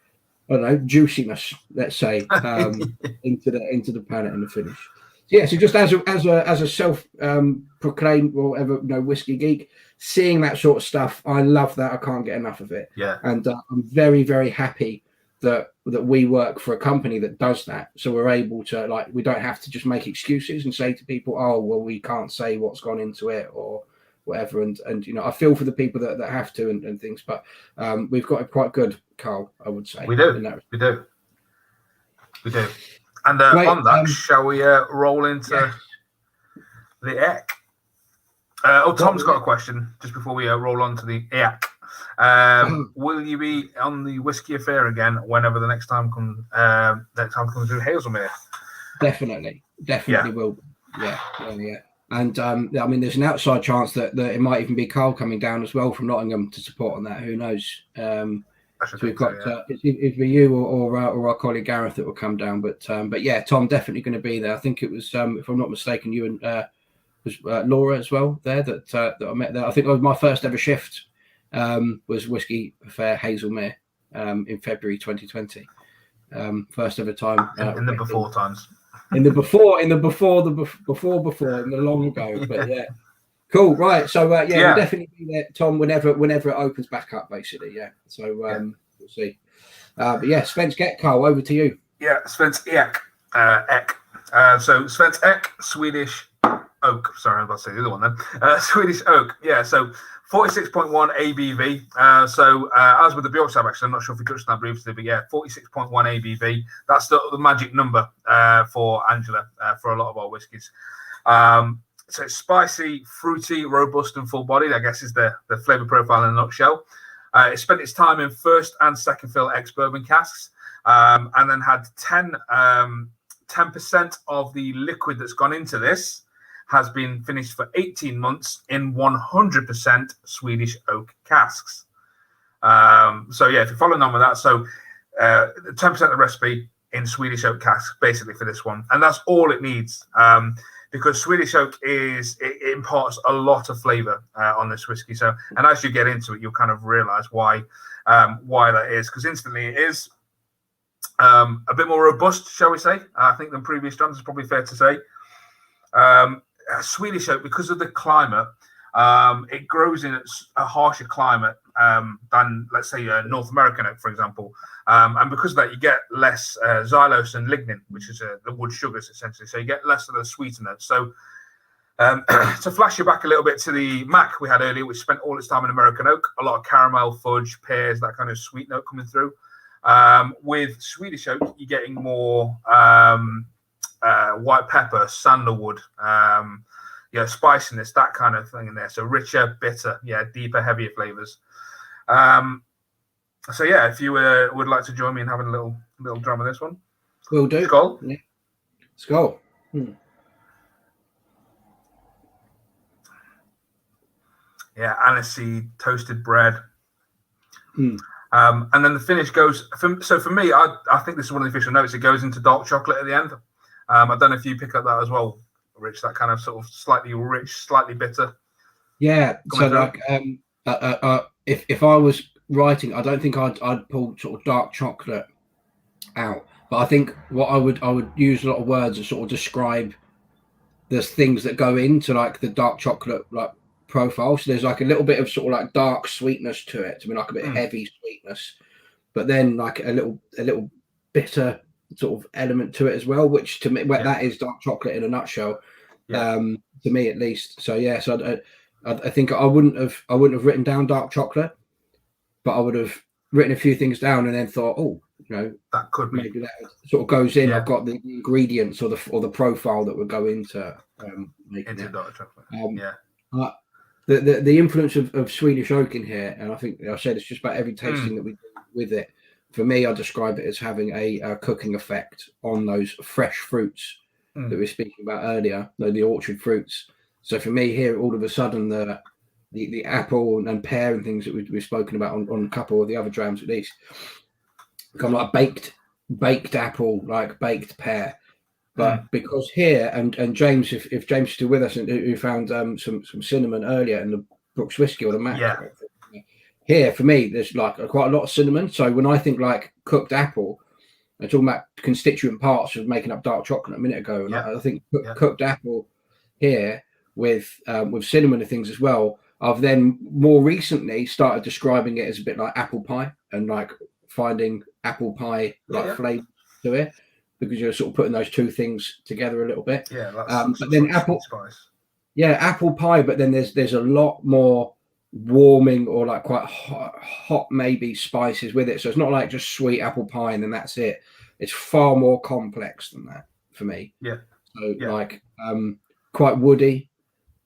I don't know, juiciness, let's say, into the palate and the finish. So just as a self proclaimed or whatever, whiskey geek, seeing that sort of stuff, I love that. I can't get enough of it. Yeah. And I'm very, very happy that we work for a company that does that. So we're able to, we don't have to just make excuses and say to people, oh, well, we can't say what's gone into it or whatever. And I feel for the people that have to and things, but we've got it quite good, Carl, I would say. We do. And on that, shall we roll into the EC? Tom's got a question just before we roll on to the EC. Will you be on the Whiskey Affair again whenever the next time comes through Hazelmere? Definitely will. Yeah. And I mean, there's an outside chance that it might even be Carl coming down as well from Nottingham to support on that. Who knows? So we've got it's either you or our colleague Gareth that will come down. But yeah, Tom definitely going to be there. I think it was, if I'm not mistaken, you and Laura as well there that I met there. I think it was my first ever shift was Whiskey Fair Hazelmere in February 2020. First ever time in the before times. In the long ago, but yeah. Cool, right? So we'll definitely be there, Tom. Whenever it opens back up, basically, yeah. So we'll see. But yeah, Spence Carl, over to you. Yeah, Spence Ek. So Spence Ek, Swedish oak. Sorry, I was about to say the other one then. Swedish oak. Yeah, so 46.1 ABV. So as with the Björksav, actually, I'm not sure if we touched on that briefly, but yeah, 46.1 ABV. That's the magic number for Angela for a lot of our whiskies. So it's spicy, fruity, robust, and full-bodied, I guess is the flavor profile in a nutshell. It spent its time in first and second fill ex-bourbon casks, and then had 10% of the liquid that's gone into this has been finished for 18 months in 100% Swedish oak casks. So yeah, if you're following on with that, so 10% of the recipe in Swedish oak casks, basically for this one, and that's all it needs. Because Swedish oak it imparts a lot of flavour on this whiskey. So, and as you get into it, you'll kind of realise why that is. Because instantly it is a bit more robust, shall we say? I think than previous drums is probably fair to say. Swedish oak, because of the climate, it grows in a harsher climate than, let's say, North American oak, for example. And because of that, you get less xylose and lignin, which is the wood sugars, essentially. So you get less of the sweeter notes. So to flash you back a little bit to the Mac we had earlier, which spent all its time in American oak, a lot of caramel, fudge, pears, that kind of sweet note coming through. With Swedish oak, you're getting more white pepper, sandalwood, spiciness, that kind of thing in there. So richer, bitter, deeper, heavier flavors. So yeah, if you would like to join me in having a little drum of this one, we'll do. Skull. Yeah. Skull. Yeah, aniseed, toasted bread. And then the finish goes. So for me, I think this is one of the official notes. It goes into dark chocolate at the end. I don't know if you pick up that as well, Rich. That kind of sort of slightly rich, slightly bitter. Yeah. So like, if I was writing, I don't think I'd pull sort of dark chocolate out, but I think what I would use a lot of words that sort of describe the things that go into like the dark chocolate like profile. So there's like a little bit of sort of like dark sweetness to it. I mean, like a bit heavy sweetness, but then like a little bitter sort of element to it as well, which to me, that is dark chocolate in a nutshell. To me at least. So yeah, so I think I wouldn't have written down dark chocolate, but I would have written a few things down and then thought, that could be. Maybe that sort of goes in. I've got the ingredients or the profile that would go into making into it. Dark chocolate. The influence of Swedish oak in here, and I think I said it's just about every tasting that we do with it. For me, I describe it as having a cooking effect on those fresh fruits that we were speaking about earlier, the orchard fruits. So for me here, all of a sudden the apple and pear and things that we've spoken about on a couple of the other drams at least become like baked apple, like baked pear. But because here and James, if James is still with us, and who found some cinnamon earlier in the Brooks whiskey or the Mac, here for me there's like quite a lot of cinnamon. So when I think like cooked apple, I'm talking about constituent parts of making up dark chocolate a minute ago, and I think cooked apple here with cinnamon and things as well. I've then more recently started describing it as a bit like apple pie and like finding apple pie flavor to it, because you're sort of putting those two things together a little bit. Yeah, that's but then apple spice. Yeah, apple pie, but then there's a lot more warming or like quite hot maybe spices with it. So it's not like just sweet apple pie and then that's it. It's far more complex than that for me. Yeah. So like quite woody,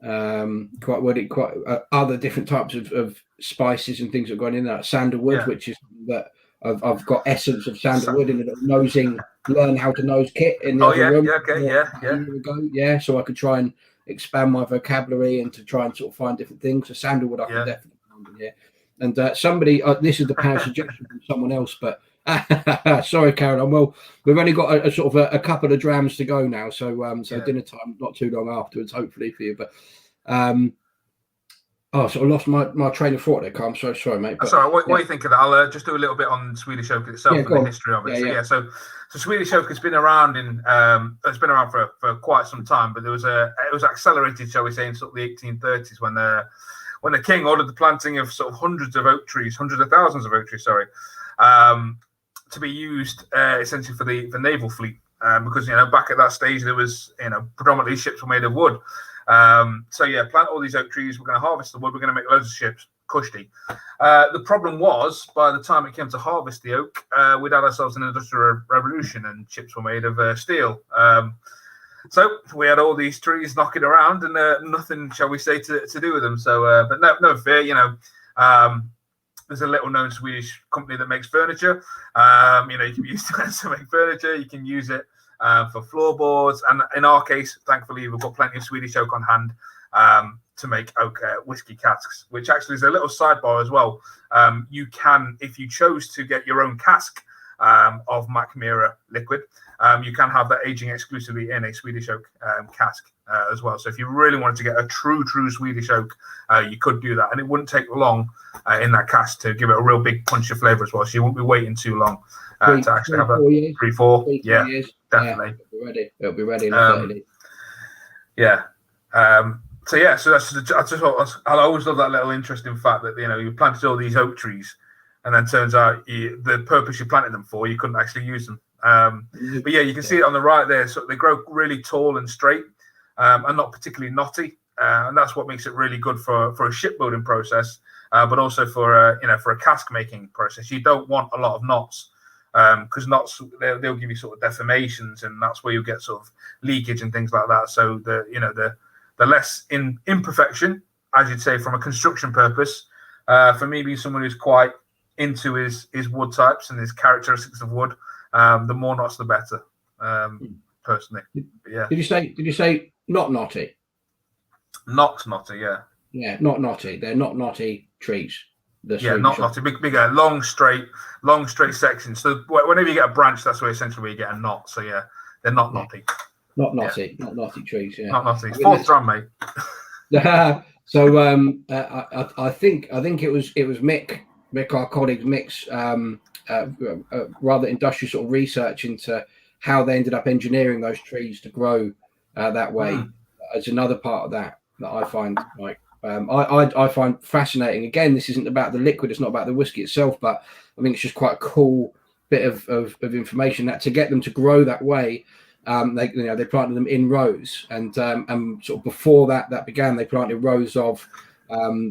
quite other different types of spices and things that are going in there. Sandalwood, which is that I've got essence of sandalwood in a little nosing, learn how to nose kit in the other room. Yeah, so I could try and expand my vocabulary and to try and sort of find different things. So sandalwood I can definitely find in here. And somebody, this is the power suggestion from someone else, but Sorry, Karen. Well, we've only got a sort of a couple of drams to go now, so dinner time not too long afterwards, hopefully for you. But sort of lost my train of thought there, Carl. I'm so sorry, mate. That's all right. What do you think of that? I'll just do a little bit on Swedish oak itself and the history of it. So Swedish oak has been around for quite some time, but it was accelerated, shall we say, in sort of the 1830s when the king ordered the planting of sort of hundreds of thousands of oak trees, to be used essentially for the naval fleet, because back at that stage there was predominantly ships were made of wood. Plant all these oak trees. We're going to harvest the wood. We're going to make loads of ships. Kushti. The problem was, by the time it came to harvest the oak, we'd had ourselves an industrial revolution, and ships were made of steel. So we had all these trees knocking around, and nothing, shall we say, to do with them. So, but no fear. There's a little known Swedish company that makes furniture. You can use it to make furniture. You can use it for floorboards, and in our case, thankfully, we've got plenty of Swedish oak on hand to make oak whiskey casks, which actually is a little sidebar as well. You can, if you chose to get your own cask of Mackmyra liquid, you can have that aging exclusively in a Swedish oak cask as well. So if you really wanted to get a true Swedish oak, you could do that, and it wouldn't take long in that cask to give it a real big punch of flavour as well. So you won't be waiting too long to actually have a 3-4 years. Definitely. It'll be ready in 30 days. So that's I always love that little interesting fact that you planted all these oak trees, and then turns out the purpose you planted them for, you couldn't actually use them. But you can see it on the right there. So they grow really tall and straight, and not particularly knotty, and that's what makes it really good for a shipbuilding process, but also for a cask making process. You don't want a lot of knots. Because knots, they'll give you sort of deformations, and that's where you get sort of leakage and things like that. So the less imperfection, as you'd say, from a construction purpose, for me being someone who's quite into his wood types and his characteristics of wood, the more knots the better. Personally, yeah. Did you say not knotty? Not knotty, yeah. Yeah, not knotty. They're not knotty trees. Not knotty, big, long straight sections. So whenever you get a branch, that's where essentially you get a knot. So they're not knotty. Not knotty trees. Yeah, not knotty. Fourth drum, mate. So I think it was Mick, our colleague Mick's rather industrial sort of research into how they ended up engineering those trees to grow that way. As another part of that I find I find fascinating. Again, this isn't about the liquid, it's not about the whiskey itself, but I think it's just quite a cool bit of information that to get them to grow that way, they planted them in rows, and sort of before that began, they planted rows of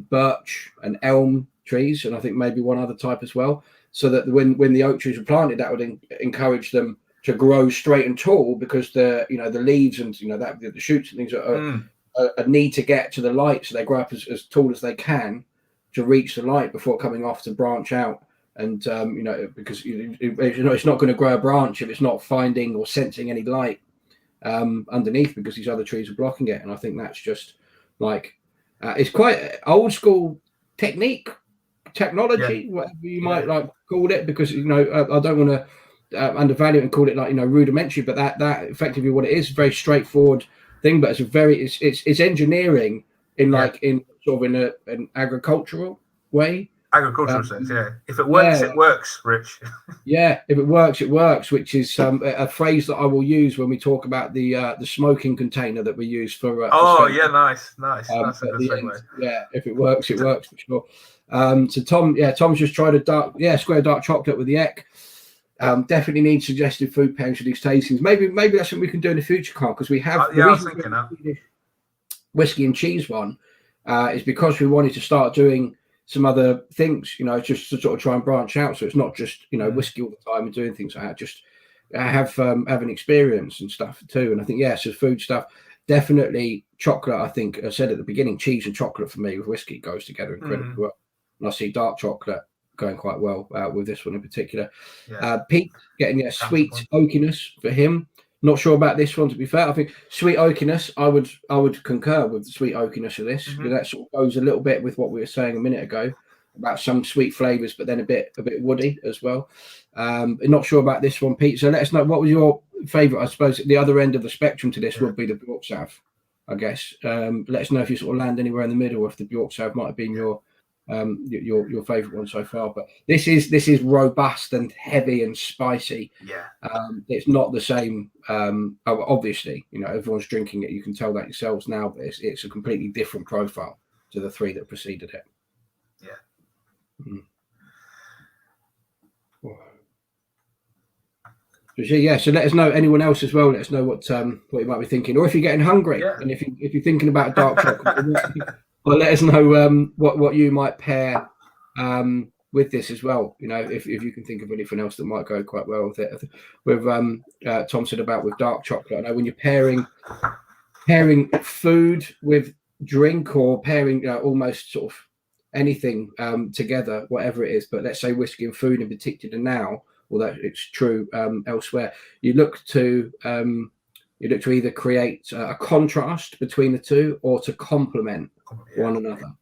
birch and elm trees, and I think maybe one other type as well, so that when the oak trees were planted, that would encourage them to grow straight and tall, because the leaves and the shoots and things are a need to get to the light, so they grow up as tall as they can to reach the light before coming off to branch out. And because it's not going to grow a branch if it's not finding or sensing any light underneath, because these other trees are blocking it. And I think that's just it's quite old school technology, whatever you might call it, because I don't want to undervalue it and call it rudimentary, but that effectively what it is, very straightforward thing, but it's engineering in sort of in an agricultural way. Agricultural sense, yeah. If it works, it works, Rich. Yeah, if it works, it works, which is a phrase that I will use when we talk about the smoking container that we use for. Nice. That's a good segue. Yeah, if it works, it works for sure. So Tom's just tried a square dark chocolate with the Eck. Definitely need suggested food pairs for these tastings. Maybe that's something we can do in the future, Carl, because we have. I was thinking that whiskey and cheese one is because we wanted to start doing some other things, just to sort of try and branch out. So it's not just whiskey all the time and doing things like that. Just have an experience and stuff too. And I think so food stuff, definitely chocolate. I think I said at the beginning, cheese and chocolate for me with whiskey goes together incredibly well. And I see dark chocolate going quite well with this one in particular. Pete getting a sweet oakiness for him. Not sure about this one, to be fair. I think sweet oakiness, I would concur with the sweet oakiness of this. That sort of goes a little bit with what we were saying a minute ago. about some sweet flavors, but then a bit woody as well. Not sure about this one, Pete. So let us know, what was your favorite? I suppose the other end of the spectrum to this would be the Björksav, I guess. Let us know if you sort of land anywhere in the middle, if the Björksav might have been your favorite one so far. But this is robust and heavy and spicy. It's not the same. Obviously, everyone's drinking it, you can tell that yourselves now, but it's a completely different profile to the three that preceded it. So let us know, anyone else as well, let us know what you might be thinking, or if you're getting hungry, and if you're thinking about dark chocolate, well, let us know what you might pair with this as well. If you can think of anything else that might go quite well with it. With Tom said about with dark chocolate, I know when you're pairing food with drink, or pairing almost sort of anything together, whatever it is, but let's say whiskey and food in particular now, although it's true elsewhere, you look to either create a contrast between the two or to complement one another.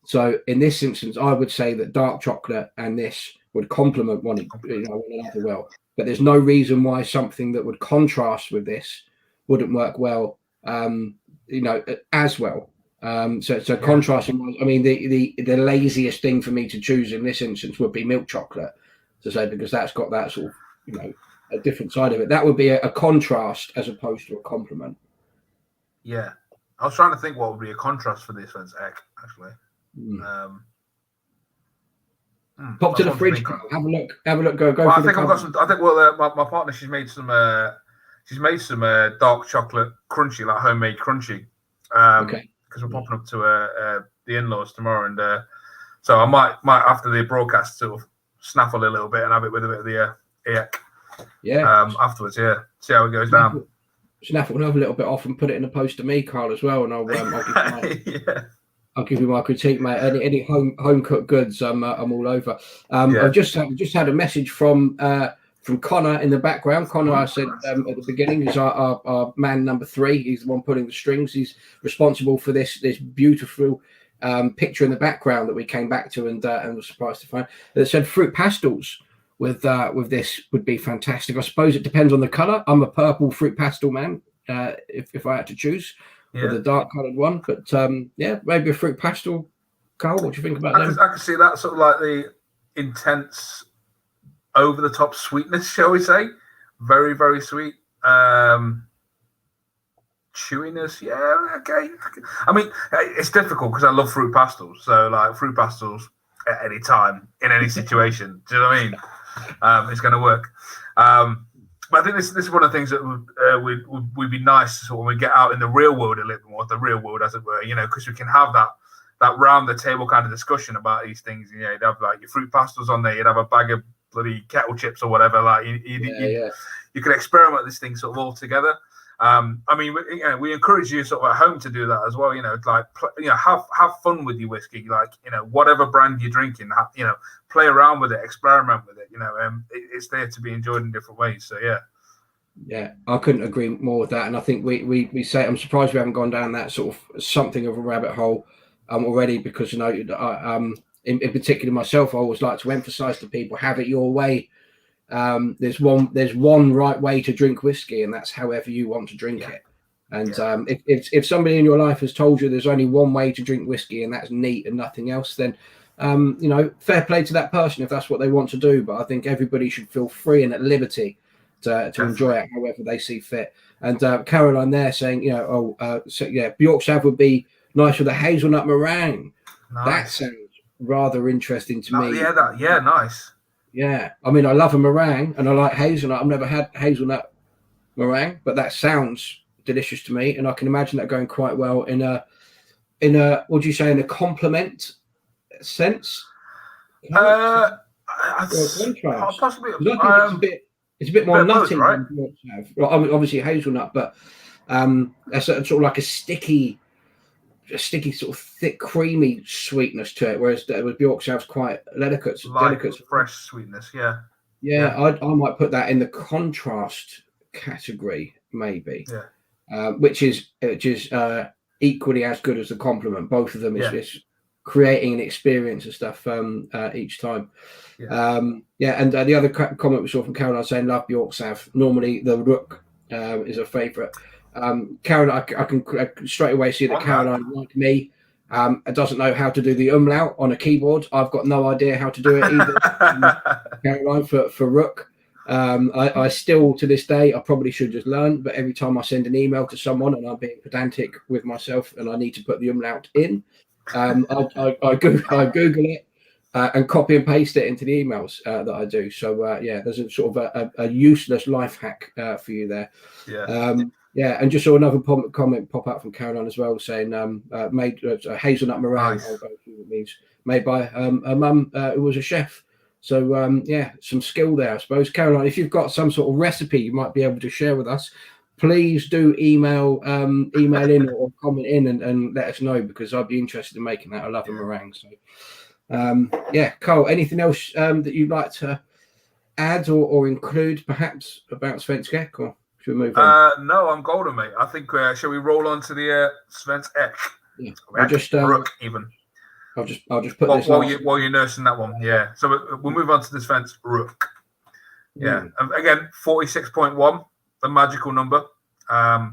So in this instance, I would say that dark chocolate and this would complement one another well, but there's no reason why something that would contrast with this wouldn't work well as well. So contrasting, I mean, the laziest thing for me to choose in this instance would be milk chocolate, to say, because that's got that sort of, a different side of it. That would be a contrast as opposed to a complement. Yeah. I was trying to think what would be a contrast for this one's egg, actually. Pop to the fridge, have a look, go. Well, I think I've got some. I think my partner, she's made some dark chocolate crunchy, like homemade crunchy. Because we're popping up to the in-laws tomorrow, and so I might after the broadcast sort of snaffle a little bit and have it with a bit of the afterwards. See how it goes down. Snaffle another little bit off and put it in the post to me, Carl, as well, and I'll give you my critique, mate. Any home cooked goods, I'm all over. I've just had a message from Connor in the background. Connor, I said at the beginning, is our man number 3. He's the one pulling the strings. He's responsible for this beautiful picture in the background that we came back to and was surprised to find. That said fruit pastels with this would be fantastic. I suppose it depends on the colour. I'm a purple fruit pastel man, if I had to choose, with a dark coloured one. But maybe a fruit pastel. Carl, what do you think about them? I can see that sort of like the intense, over the top sweetness, shall we say? Very, very sweet. Chewiness, okay. I mean, it's difficult because I love fruit pastels. So, like, fruit pastels at any time, in any situation. Do you know what I mean? It's going to work. But I think this is one of the things that would be nice when we get out in the real world a little more, the real world, as it were, because we can have that round the table kind of discussion about these things. You'd have like your fruit pastels on there, you'd have a bag of bloody kettle chips or whatever. Like you could experiment this thing sort of all together. I mean, we encourage you sort of at home to do that as well. Have fun with your whiskey. Like, whatever brand you're drinking, play around with it, experiment with it. It's there to be enjoyed in different ways. So yeah, I couldn't agree more with that. And I think we say, I'm surprised we haven't gone down that sort of something of a rabbit hole already, because in particular myself, I always like to emphasize to people, have it your way. There's one right way to drink whiskey, and that's however you want to drink it. And if somebody in your life has told you there's only one way to drink whiskey and that's neat and nothing else, then fair play to that person if that's what they want to do. But I think everybody should feel free and at liberty to enjoy it however they see fit. And Caroline there saying, Björksav would be nice with a hazelnut meringue. Nice. That sounds rather interesting to me. Nice. Yeah, I mean, I love a meringue and I like hazelnut. I've never had hazelnut meringue, but that sounds delicious to me, and I can imagine that going quite well in a what do you say, in a complement sense? Possibly. It's a bit more nutty, right? Well, obviously hazelnut, but that's sort of like a sticky sort of thick, creamy sweetness to it, whereas with Björksav's quite delicate, fresh sweetness. Yeah. I might put that in the contrast category, maybe. Which is equally as good as the complement. Both of them is creating an experience and stuff each time. And the other comment we saw from Caroline saying love Björksav. Normally the rook is a favourite. Caroline, I can straight away see that Caroline, like me, doesn't know how to do the umlaut on a keyboard. I've got no idea how to do it either. Caroline, for rook. I still, to this day, I probably should just learn, but every time I send an email to someone and I'm being pedantic with myself and I need to put the umlaut in, I Google it and copy and paste it into the emails that I do. So, there's a sort of a useless life hack for you there. And just saw another comment pop up from Caroline as well, saying made hazelnut meringue, nice. Made by her mum, who was a chef. So some skill there, I suppose. Caroline, if you've got some sort of recipe you might be able to share with us, please do email in or comment in and let us know, because I'd be interested in making that. I love a meringue. So Cole, anything else that you'd like to add or include perhaps about Svensk, or should we move on? No, I'm golden, mate. I think shall we roll on to the Svensk? Yeah. I'll just even. I'll just put this while you're nursing that one. Yeah. So we'll move on to the Svensk Rook. Yeah. Again, 46.1, the magical number. I'll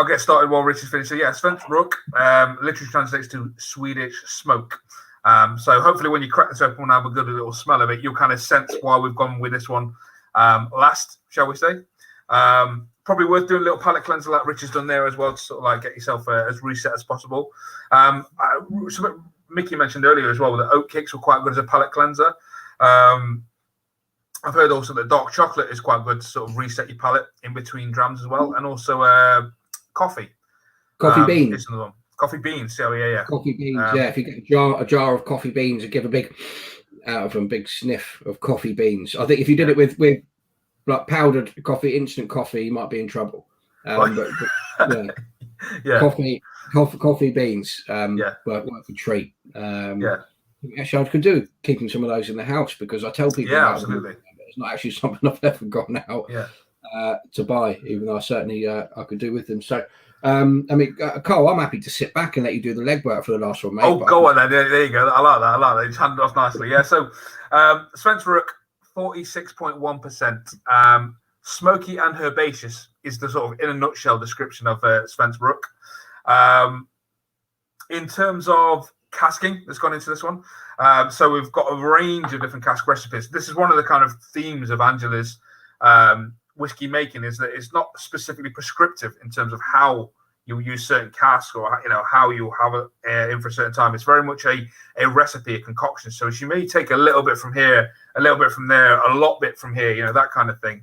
get started while Richard's finished. So Svensk Rook literally translates to Swedish smoke. So hopefully when you crack this open, we'll have a good little smell of it. You'll kind of sense why we've gone with this one last, shall we say. Probably worth doing a little palate cleanser like Richard's done there as well, to sort of like get yourself as reset as possible. Micky mentioned earlier as well that oat cakes were quite good as a palate cleanser. I've heard also that dark chocolate is quite good to sort of reset your palate in between drams as well, and also coffee. Coffee beans. Is another one. Coffee beans. Yeah. Coffee beans. If you get a jar of coffee beans and give a big sniff of coffee beans. I think if you did it with like powdered coffee, instant coffee, you might be in trouble. Coffee beans work a treat. Actually, I could do keeping some of those in the house, because I tell people absolutely them, it's not actually something I've ever gone out to buy, even though I certainly I could do with them. So Cole, I'm happy to sit back and let you do the legwork for the last one, mate. Oh, go on then. There you go. I like that. Just hand it off nicely. So Svensk Rook, 46.1%. Smoky and herbaceous is the sort of, in a nutshell, description of Svensk Rook. In terms of casking that's gone into this one, so we've got a range of different cask recipes. This is one of the kind of themes of Angela's whiskey making, is that it's not specifically prescriptive in terms of how you use certain casks, or how you have it in for a certain time. It's very much a recipe, a concoction. So she may take a little bit from here, a little bit from there, a lot bit from here, that kind of thing.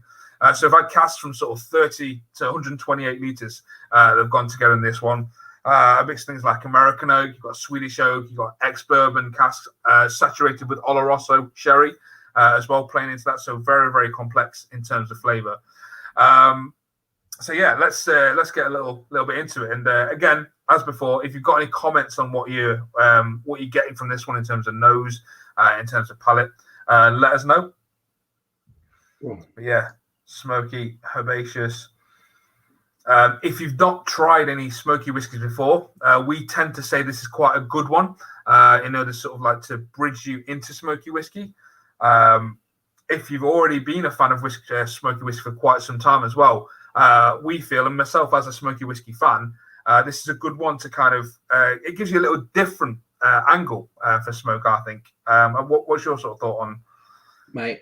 So if I cast from sort of 30 to 128 litres that have gone together in this one, I mix things like American oak, you've got Swedish oak, you've got ex-bourbon casks saturated with Oloroso sherry as well, playing into that. So very, very complex in terms of flavour. Let's get a little bit into it. And again, as before, if you've got any comments on what you're getting from this one in terms of nose, in terms of palate, let us know. But smoky, herbaceous. If you've not tried any smoky whiskies before, we tend to say this is quite a good one in order to sort of like to bridge you into smoky whiskey. If you've already been a fan of smoky whiskey for quite some time as well, we feel, and myself as a smoky whiskey fan, this is a good one to kind of, it gives you a little different angle for smoke, I think. What's your sort of thought on, mate?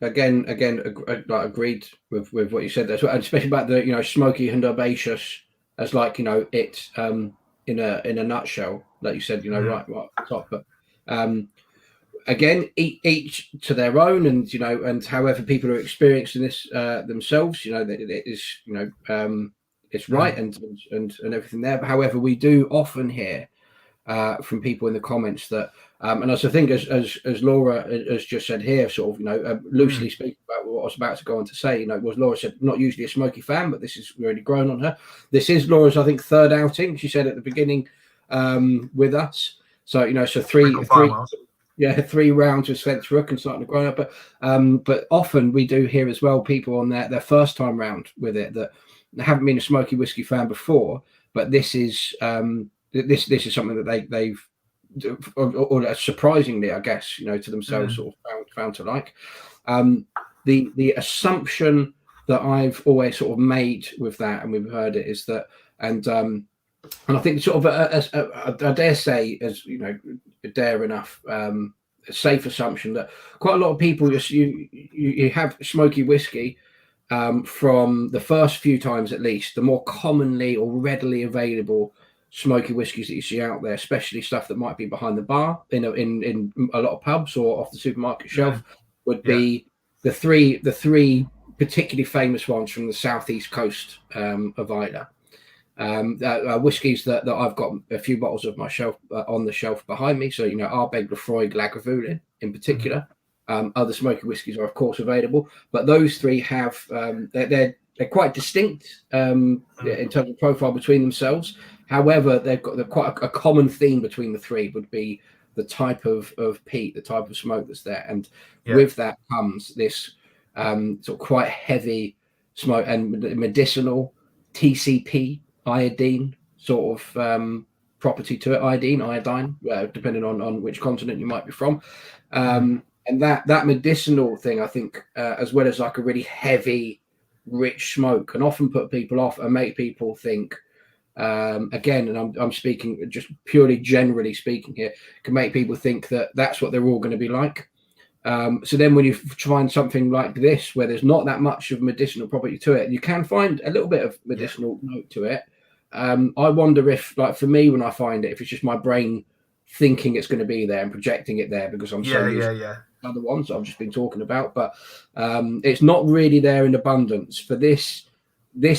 Again, agreed with what you said there, and especially about the smoky and herbaceous as it's in a nutshell, like you said, right at the top. But again, each to their own, and however people are experiencing this themselves, it is it's right and everything there. But however, we do often hear from people in the comments that. And as I think, as Laura has just said here, sort of, loosely speaking about what I was about to go on to say, was Laura said, not usually a smoky fan, but this has really grown on her. This is Laura's, I think, third outing. She said at the beginning with us. So, three rounds with Svensk Rook and starting to grow up. But often we do hear as well people on their first time round with it that haven't been a smoky whiskey fan before, but this is This is something that they've or surprisingly, I guess, to themselves sort of found to like. The assumption that I've always sort of made with that, and we've heard it, is that, and I think sort of I dare say, as dare enough, a safe assumption that quite a lot of people you have smoky whiskey from the first few times, at least, the more commonly or readily available smoky whiskies that you see out there, especially stuff that might be behind the bar in a lot of pubs or off the supermarket shelf, would be the three particularly famous ones from the southeast coast of Ireland. Whiskies that I've got a few bottles of myself on the shelf behind me. So Ardbeg, Lefroy, Lagavulin in particular. Other smoky whiskies are of course available, but those three have they're quite distinct in terms of profile between themselves. However, they're quite a common theme between the three would be the type of peat, the type of smoke that's there, and with that comes this sort of quite heavy smoke and medicinal TCP iodine sort of property to it, iodine, depending on which continent you might be from, and that medicinal thing, I think, as well as like a really heavy, rich smoke, can often put people off and make people think. Again, and I'm speaking just purely generally speaking here, can make people think that that's what they're all going to be like. So then when you find something like this, where there's not that much of medicinal property to it, you can find a little bit of medicinal note to it. I wonder if, like for me, when I find it, if it's just my brain thinking it's going to be there and projecting it there because I'm so used to other ones that I've just been talking about, but it's not really there in abundance. For this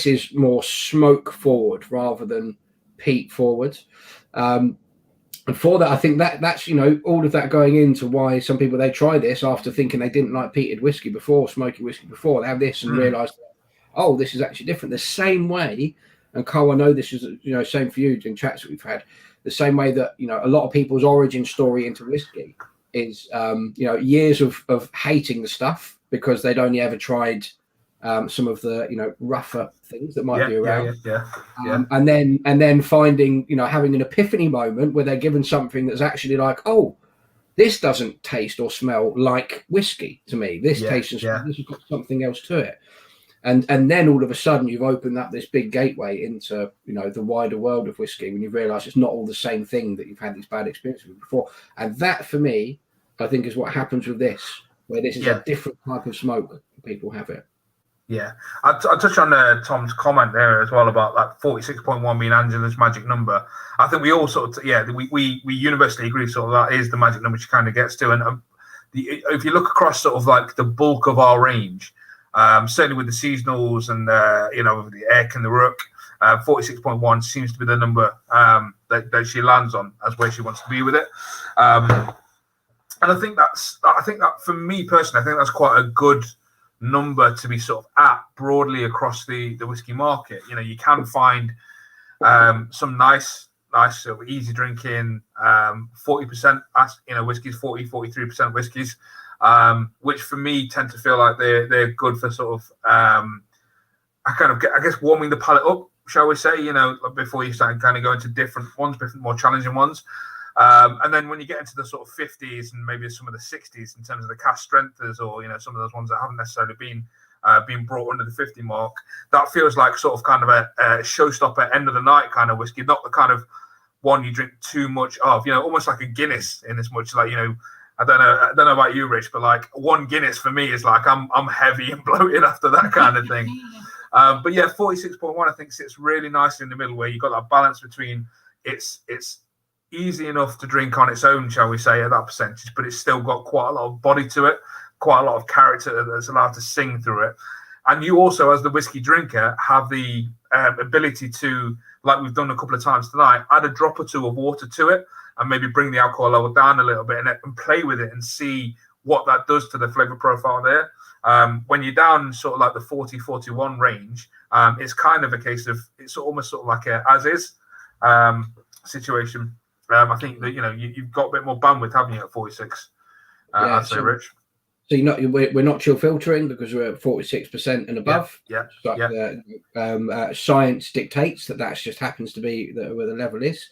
is more smoke forward rather than peat forward. And for that, I think that's all of that going into why some people, they try this after thinking they didn't like peated whiskey before, smoky whiskey before. They have this and realise, oh, this is actually different. The same way, and Carl, I know this is same for you in chats that we've had. The same way that a lot of people's origin story into whiskey is years of hating the stuff because they'd only ever tried some of the rougher things that might be around, and then finding having an epiphany moment where they're given something that's actually like, oh, this doesn't taste or smell like whiskey to me. This tastes and smells, this has got something else to it, and then all of a sudden you've opened up this big gateway into the wider world of whiskey when you realise it's not all the same thing that you've had these bad experiences with before. And that, for me, I think is what happens with this, where this is a different type of smoke. People have it. Yeah, I'll touch on Tom's comment there as well about that 46.1 being Angela's magic number. I think we all sort of, we universally agree sort of that is the magic number she kind of gets to. And if you look across sort of like the bulk of our range, certainly with the seasonals and, with the Eck and the Rook, 46.1 seems to be the number that she lands on as where she wants to be with it. And I think that for me personally, I think that's quite a good number to be sort of at broadly across the whiskey market. You can find some nice sort of easy drinking 40% whiskies, 43% whiskies, which for me tend to feel like they're good for sort of I guess warming the palate up, shall we say, before you start kind of going to different more challenging ones. And then when you get into the sort of 50s and maybe some of the 60s in terms of the cask strengthers, or some of those ones that haven't necessarily been brought under the 50 mark, that feels like sort of kind of a showstopper, end of the night kind of whiskey, not the kind of one you drink too much of, almost like a Guinness in as much like, I don't know about you, Rich, but like one Guinness for me is like I'm heavy and bloated after that kind of thing. But yeah, 46.1 I think sits really nicely in the middle, where you've got that balance between it's easy enough to drink on its own, shall we say, at that percentage, but it's still got quite a lot of body to it, quite a lot of character that's allowed to sing through it. And you also, as the whiskey drinker, have the ability to, like we've done a couple of times tonight, add a drop or two of water to it and maybe bring the alcohol level down a little bit and play with it and see what that does to the flavor profile there. When you're down sort of like the 40-41 range, it's kind of a case of, it's almost sort of like a as is situation. I think that you've got a bit more bandwidth, haven't you, at 46? I'd say, Rich. So we're not chill filtering because we're at 46% and above. Science dictates that just happens to be where the level is.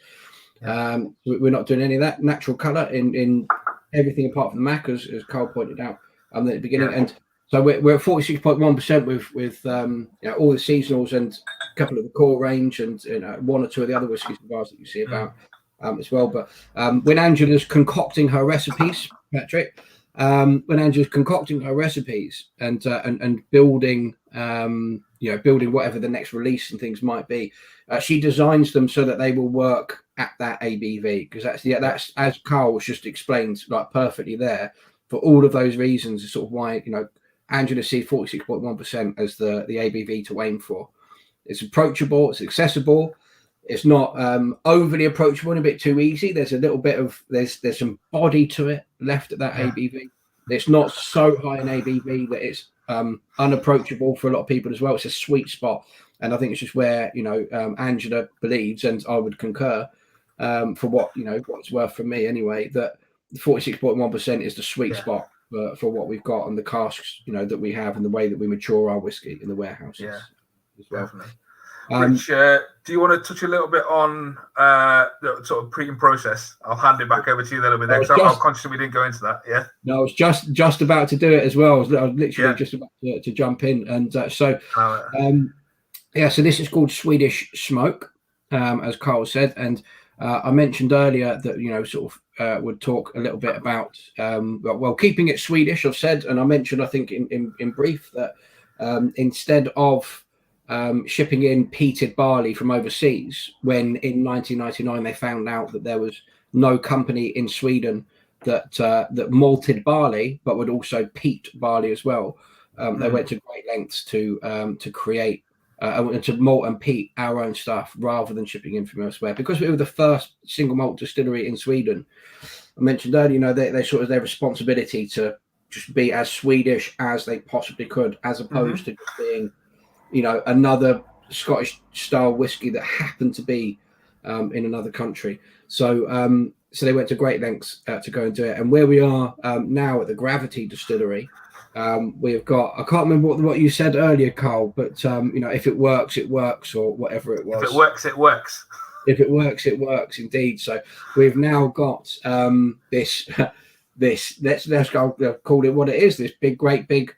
We're not doing any of that. Natural colour in everything apart from the Mac, as Carl pointed out at the beginning. And so we're at 46.1% with all the seasonals and a couple of the core range and one or two of the other whiskies and bars that you see about as well. But when Angela's concocting her recipes, Patrick, when Angela's concocting her recipes and building building whatever the next release and things might be, she designs them so that they will work at that ABV, because that's as Carl was just explained like perfectly there. For all of those reasons is sort of why Angela sees 46.1% as the ABV to aim for. It's approachable, it's accessible, it's not overly approachable and a bit too easy. There's a little bit of there's some body to it left at that ABV. It's not so high in ABV that it's unapproachable for a lot of people as well. It's a sweet spot, and I think it's just where Angela believes, and I would concur, for what what's worth for me anyway, that 46.1% is the sweet spot for what we've got on the casks that we have, and the way that we mature our whiskey in the warehouses as well. Definitely. Rich, do you want to touch a little bit on the sort of pre and process? I'll hand it back over to you a little bit there, because I'm conscious we didn't go into that. Yeah. No, I was just about to do it as well. I was literally just about to jump in, and so this is called Swedish smoke, as Carl said, and I mentioned earlier that would talk a little bit about keeping it Swedish. I've said, and I mentioned I think in brief that instead of shipping in peated barley from overseas, when in 1999 they found out that there was no company in Sweden that malted barley but would also peat barley as well. They went to great lengths to create to malt and peat our own stuff rather than shipping in from elsewhere, because we were the first single malt distillery in Sweden. I mentioned earlier, they sort of their responsibility to just be as Swedish as they possibly could, as opposed to just being another Scottish style whiskey that happened to be in another country. So they went to great lengths to go and do it. And where we are now at the Gravity Distillery, we've got, I can't remember what you said earlier, Carl, but if it works, it works, or whatever it was. If it works, it works. If it works, it works indeed. So we've now got this let's go call it what it is, this great big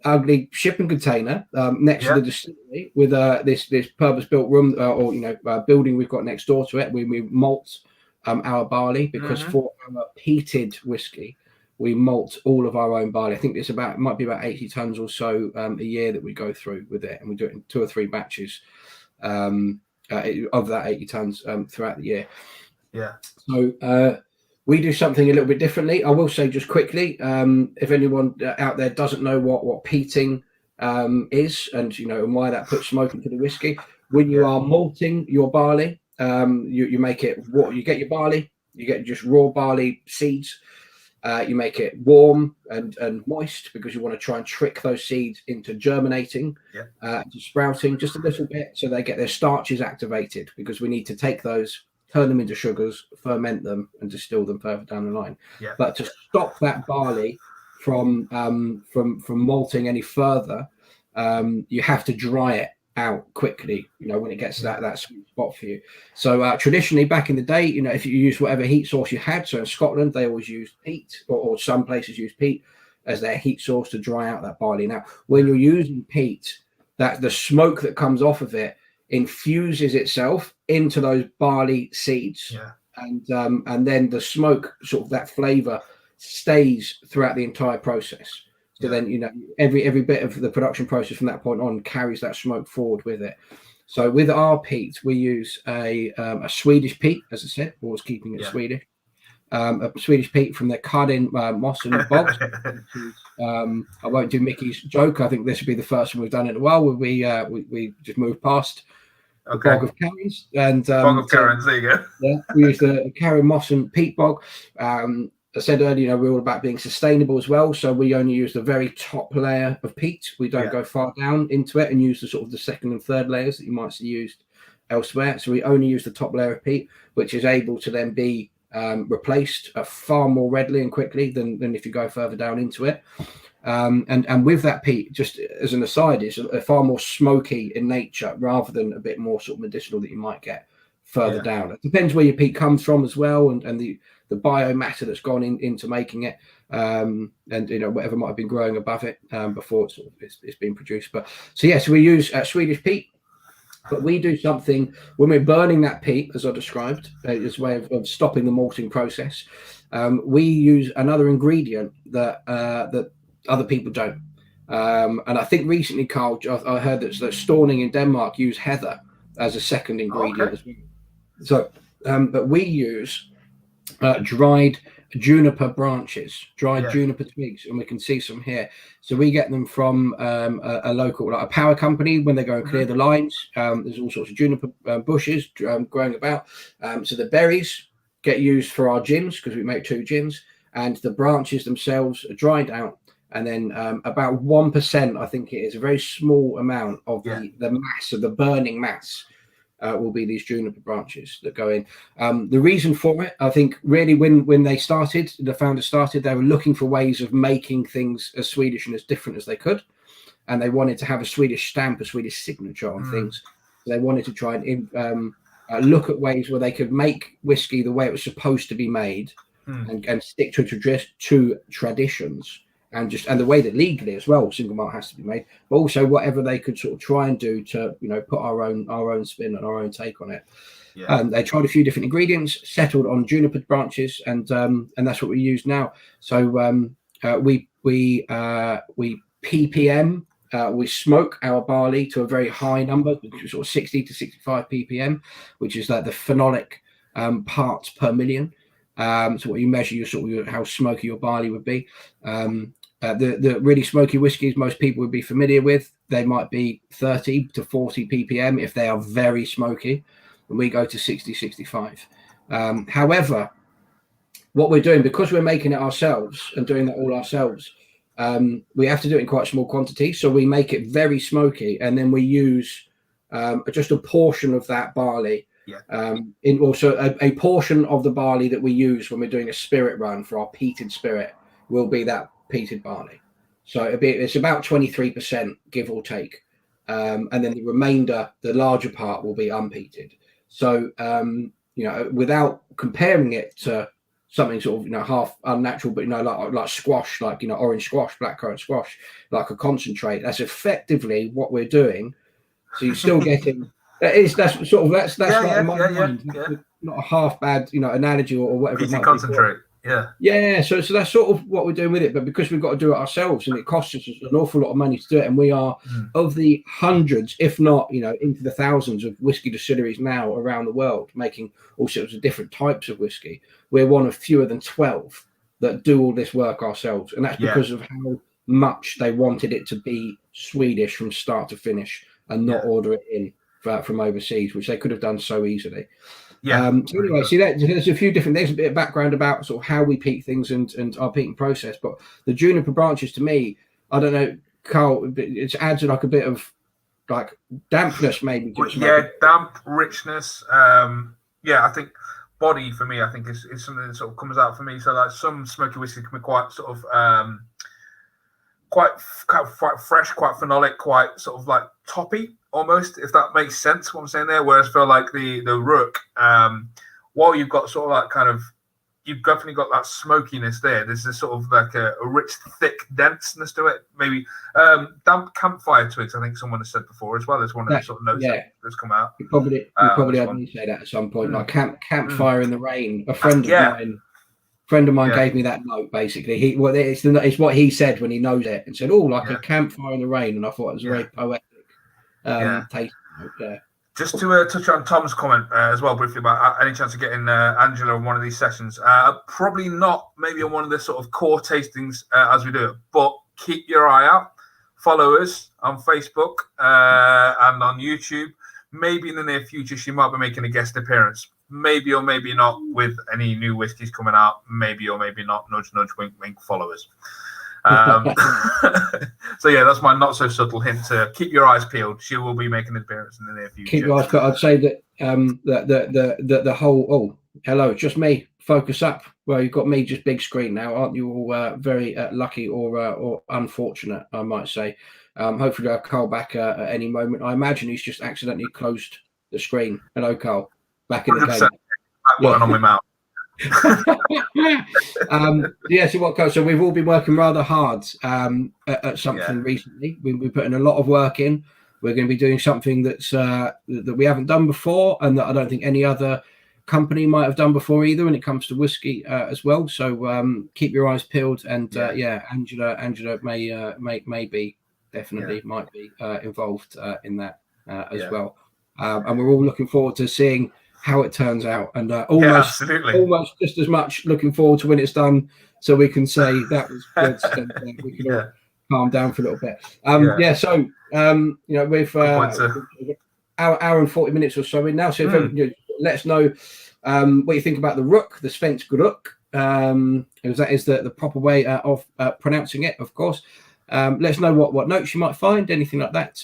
ugly shipping container next to the distillery with this purpose-built room building we've got next door to it. We malt our barley, because for our peated whiskey we malt all of our own barley. I think it might be about 80 tons or so a year that we go through with it, and we do it in 2 or 3 batches of that 80 tons throughout the year. So we do something a little bit differently. I will say just quickly, if anyone out there doesn't know what peating is, and why that puts smoke into the whiskey, when you are malting your barley, you make it you get your barley, you get just raw barley seeds, you make it warm and moist, because you want to try and trick those seeds into germinating, to sprouting just a little bit, so they get their starches activated, because we need to take those, turn them into sugars, ferment them, and distill them further down the line. But to stop that barley from malting any further, you have to dry it out quickly, when it gets to that sweet spot for you. So traditionally, back in the day, if you use whatever heat source you had, so in Scotland they always used peat, or some places use peat as their heat source to dry out that barley. Now, when you're using peat, that the smoke that comes off of it infuses itself into those barley seeds, and then the smoke, sort of that flavor, stays throughout the entire process. So then every bit of the production process from that point on carries that smoke forward with it. So with our peat, we use a Swedish peat, as I said, always keeping it Swedish. A Swedish peat from the Cardin moss and bogs. I won't do Mickey's joke. I think this would be the first one we've done in a while, where we just moved past the bog of Carins, and bog of Carins. There you go. We use the Carin moss and peat bog. I said earlier, we're all about being sustainable as well. So we only use the very top layer of peat. We don't go far down into it and use the sort of the second and third layers that you might see used elsewhere. So we only use the top layer of peat, which is able to then be replaced far more readily and quickly than if you go further down into it. And with that peat, just as an aside, is far more smoky in nature, rather than a bit more sort of medicinal that you might get further down. It depends where your peat comes from as well, and the biomatter that's gone into making it, and whatever might have been growing above it before it's been produced. But so yes, we use Swedish peat. But we do something when we're burning that peat, as I described, as a way of stopping the malting process. We use another ingredient that other people don't. And I think recently, Carl, I heard that Storning in Denmark use heather as a second ingredient as well. So, but we use dried juniper branches, juniper twigs, and we can see some here. So we get them from a local, like a power company, when they go and clear the lines. There's all sorts of juniper bushes growing about. So the berries get used for our gins, because we make 2 gins, and the branches themselves are dried out. And then about 1%, I think it is, a very small amount of the mass, of the burning mass, will be these juniper branches that go in. The reason for it, I think, really, when they started, the founders started, they were looking for ways of making things as Swedish and as different as they could. And they wanted to have a Swedish stamp, a Swedish signature on things. So they wanted to try and look at ways where they could make whiskey the way it was supposed to be made, and stick to traditions. And the way that legally as well, single malt has to be made, but also whatever they could sort of try and do to, put our own spin and our own take on it. They tried a few different ingredients, settled on juniper branches, and that's what we use now. So we ppm, we smoke our barley to a very high number, sort of 60 to 65 ppm, which is like the phenolic parts per million. So what you measure, how smoky your barley would be. The really smoky whiskies most people would be familiar with, they might be 30 to 40 ppm if they are very smoky, and we go to 60, 65. However, what we're doing, because we're making it ourselves and doing that all ourselves, we have to do it in quite small quantities. So we make it very smoky, and then we use just a portion of that barley. In also a portion of the barley that we use when we're doing a spirit run for our peated spirit will be that peated barley. So it's about 23%, give or take, and then the remainder, the larger part, will be unpeated. So without comparing it to something sort of half unnatural, but like squash, like orange squash, blackcurrant squash, like a concentrate, that's effectively what we're doing. So you're still getting that's not a half bad analogy or whatever. Peated concentrate. So that's sort of what we're doing with it, but because we've got to do it ourselves, and it costs us an awful lot of money to do it, and we are of the hundreds, if not into the thousands of whiskey distilleries now around the world making all sorts of different types of whiskey, we're one of fewer than 12 that do all this work ourselves, and that's because of how much they wanted it to be Swedish from start to finish and not order it in from overseas, which they could have done so easily. So anyway, see that there's a few different things, a bit of background about sort of how we peat things and our peating process. But the juniper branches, to me, I don't know, Carl, it adds like a bit of like dampness, maybe. Damp richness. I think body for me, I think is something that sort of comes out for me. So like some smoky whiskey can be quite sort of quite fresh, quite phenolic, quite sort of like toppy almost, if that makes sense what I'm saying there. Whereas I feel like the Rook, while you've got sort of like kind of, you've definitely got that smokiness there. There's this sort of like a rich, thick denseness to it. Maybe damp campfire twigs, I think someone has said before as well. There's one of the sort of notes that's come out. You probably had me say that at some point, like campfire in the rain. A friend of mine gave me that note, basically. It's what he said when he knows it, and said, a campfire in the rain, and I thought it was a very poetic taste note there. Just to touch on Tom's comment as well briefly about any chance of getting Angela on one of these sessions. Probably not maybe on one of the sort of core tastings as we do it, but keep your eye out. Follow us on Facebook and on YouTube. Maybe in the near future she might be making a guest appearance. Maybe or maybe not with any new whiskies coming out. Maybe or maybe not. Nudge, nudge, wink, wink, followers. So that's my not so subtle hint to keep your eyes peeled. She will be making an appearance in the near future. Keep your eyes peeled. I'd say that the whole hello, it's just me. Focus up. Well, you've got me just big screen now, aren't you all very lucky or unfortunate, I might say. Hopefully I'll Carl back at any moment. I imagine he's just accidentally closed the screen. Hello, Carl. back in the 100%. game. Back button on my mouth. So what, Coach? So we've all been working rather hard at something recently. We're putting a lot of work in. We're going to be doing something that's that we haven't done before, and that I don't think any other company might have done before either when it comes to whiskey as well. So keep your eyes peeled, and Angela may be definitely might be involved in that as well. And we're all looking forward to seeing how it turns out, and almost just as much looking forward to when it's done, so we can say that was good, and we can all calm down for a little bit. So with hour and 40 minutes or so in now, so let us know what you think about the Rook, the Svensk Rook, because that is the proper way of pronouncing it, of course. Let us know what notes you might find, anything like that.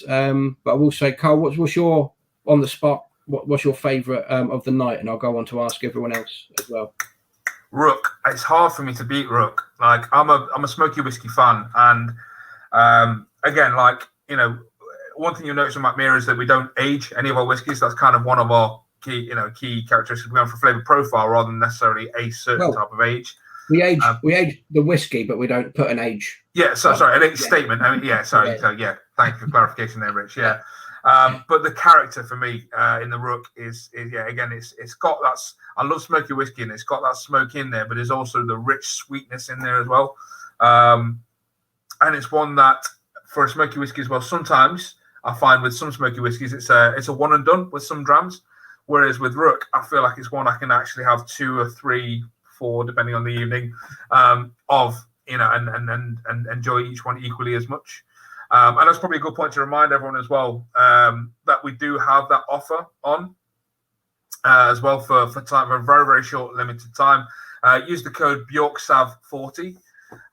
But I will say, Carl, what's your on the spot? What's your favourite of the night? And I'll go on to ask everyone else as well. Rook. It's hard for me to beat Rook. Like I'm a smoky whiskey fan, and again, like one thing you'll notice with Mackmyra is that we don't age any of our whiskies. That's kind of one of our key characteristics. We go for flavour profile rather than necessarily a certain type of age. We age the whiskey, but we don't put an age. Yeah, sorry, an age statement. I mean, sorry. So thank you for clarification there, Rich. Yeah. But the character for me in the Rook is again, it's got that. I love smoky whiskey, and it's got that smoke in there, but there's also the rich sweetness in there as well. And it's one that for a smoky whiskey as well. Sometimes I find with some smoky whiskies, it's a one and done with some drams, whereas with Rook, I feel like it's one I can actually have 2 or 3, 4, depending on the evening, and enjoy each one equally as much. And that's probably a good point to remind everyone as well that we do have that offer on as well for time, a very, very short, limited time. Use the code Björksav40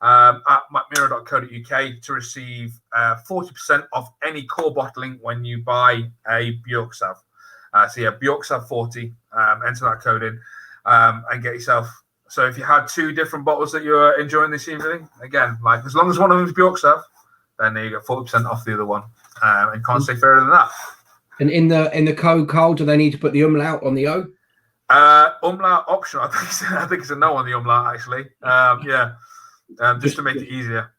at Mackmyra.co.uk to receive 40% off any core bottling when you buy a Björksav. Björksav40, enter that code in and get yourself. So if you had 2 different bottles that you're enjoying this evening, again, like as long as one of them is Björksav, then you get 40% off the other one, and can't say fairer than that. And in the code, Carl, do they need to put the umlaut on the O? Umlaut optional. I think it's a no on the umlaut actually. Just to make it easier.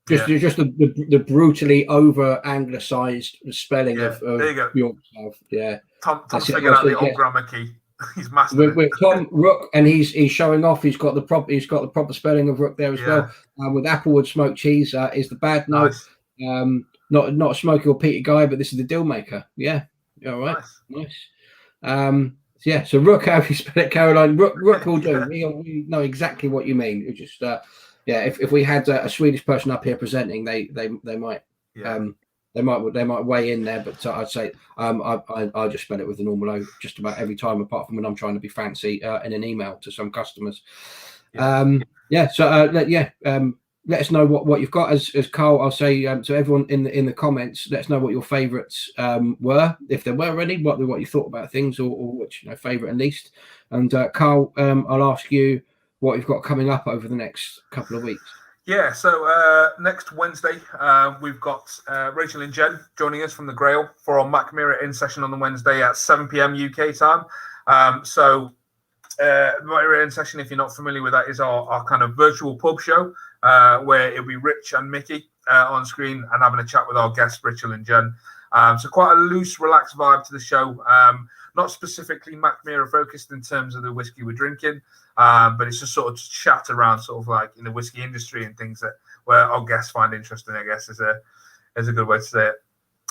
Just the brutally over anglicised spelling of Björksav. Yeah. Tom's figured out the old grammar key. He's mastered with Tom Rook, and he's showing off. He's got the proper spelling of Rook there as well. With Applewood smoked cheese is the bad note. Nice. Not a smoky or peaty guy, but this is the deal maker. Yeah, all right, nice. So Rook, how you spell it, Caroline? Rook will do. We know exactly what you mean. It just if we had a Swedish person up here presenting, they might. They might weigh in there, but I'd say I just spell it with a normal O just about every time, apart from when I'm trying to be fancy in an email to some customers. Let us know what you've got. As Carl, I'll say to everyone in the comments, let us know what your favourites were, if there were any, what you thought about things, or which favourite and least. And Carl, I'll ask you what you've got coming up over the next couple of weeks. Yeah, so next Wednesday, we've got Rachel and Jen joining us from the Grail for our Mackmyra in session on the Wednesday at 7 p.m. UK time. Mackmyra in session, if you're not familiar with that, is our kind of virtual pub show where it'll be Rich and Micky on screen and having a chat with our guests, Rachel and Jen. So quite a loose, relaxed vibe to the show. Not specifically Mackmyra focused in terms of the whiskey we're drinking. But it's just sort of chat around sort of like in the whiskey industry and things where our guests find interesting, I guess, is a good way to say it.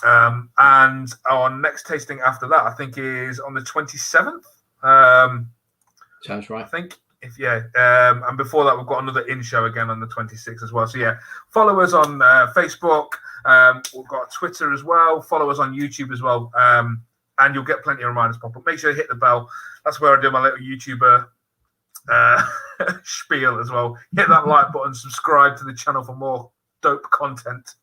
And our next tasting after that, I think, is on the 27th. Sounds right. I think. And before that, we've got another in-show again on the 26th as well. So follow us on Facebook. We've got Twitter as well. Follow us on YouTube as well. And you'll get plenty of reminders pop up. Make sure you hit the bell. That's where I do my little YouTuber spiel as well. Hit that like button, subscribe to the channel for more dope content.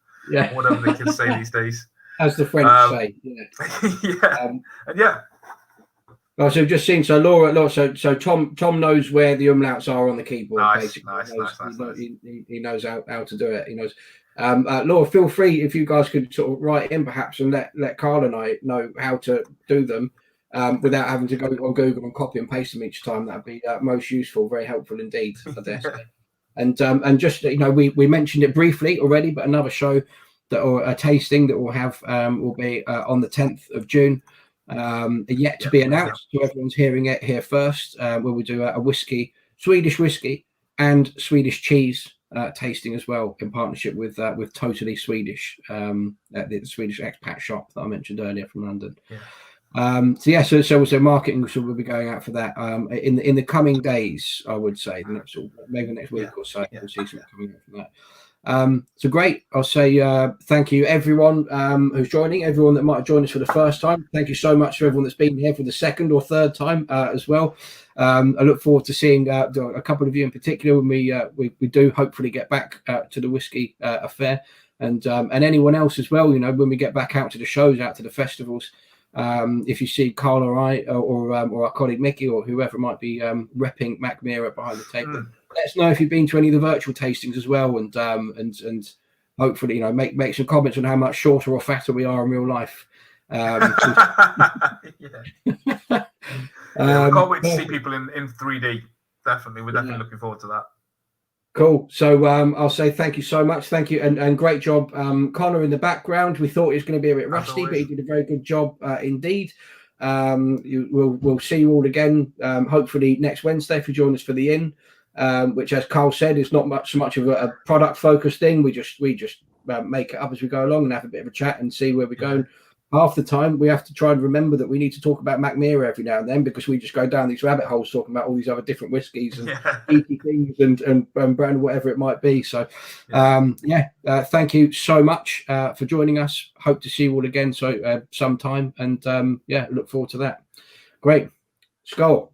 Whatever they can say these days, as the French say. So we've just seen Laura. So Tom knows where the umlauts are on the keyboard. Nice. He knows how to do it. He knows. Laura, feel free if you guys could sort of write in perhaps and let Carl and I know how to do them. without having to go on Google and copy and paste them each time. That'd be most useful, very helpful indeed, I dare say. And just, you know, we mentioned it briefly already, but another show that, or a tasting that we'll have will be on the 10th of June. Yet to be announced, so everyone's hearing it here first, where we do a whiskey, Swedish whiskey and Swedish cheese tasting as well, in partnership with Totally Swedish, at the Swedish expat shop that I mentioned earlier from London. So marketing will be going out for that in the coming days, I would say, maybe the next week or so. We'll see something coming out from that. So great. I'll say thank you everyone who's joining, everyone that might have joined us for the first time. Thank you so much for everyone that's been here for the second or third time as well. I look forward to seeing a couple of you in particular when we do hopefully get back to the whiskey affair, and anyone else as well, you know, when we get back out to the shows, out to the festivals. If you see Carl or I or our colleague Micky or whoever might be repping Mackmyra behind the table, let us know if you've been to any of the virtual tastings as well, and hopefully, you know, make some comments on how much shorter or fatter we are in real life. I can't wait to see people in 3D. Definitely, we're definitely looking forward to that. Cool. So I'll say thank you so much. Thank you, and great job, Connor, in the background. We thought he was going to be a bit rusty, but he did a very good job indeed. We'll see you all again, hopefully next Wednesday if you join us for the Inn, which, as Carl said, is not so much of a product focused thing. We just make it up as we go along and have a bit of a chat and see where we're going. Half the time we have to try and remember that we need to talk about Mackmyra every now and then, because we just go down these rabbit holes talking about all these other different whiskies and eaty things and brand, whatever it might be. So thank you so much for joining us. Hope to see you all again sometime, and look forward to that. Great. Skål.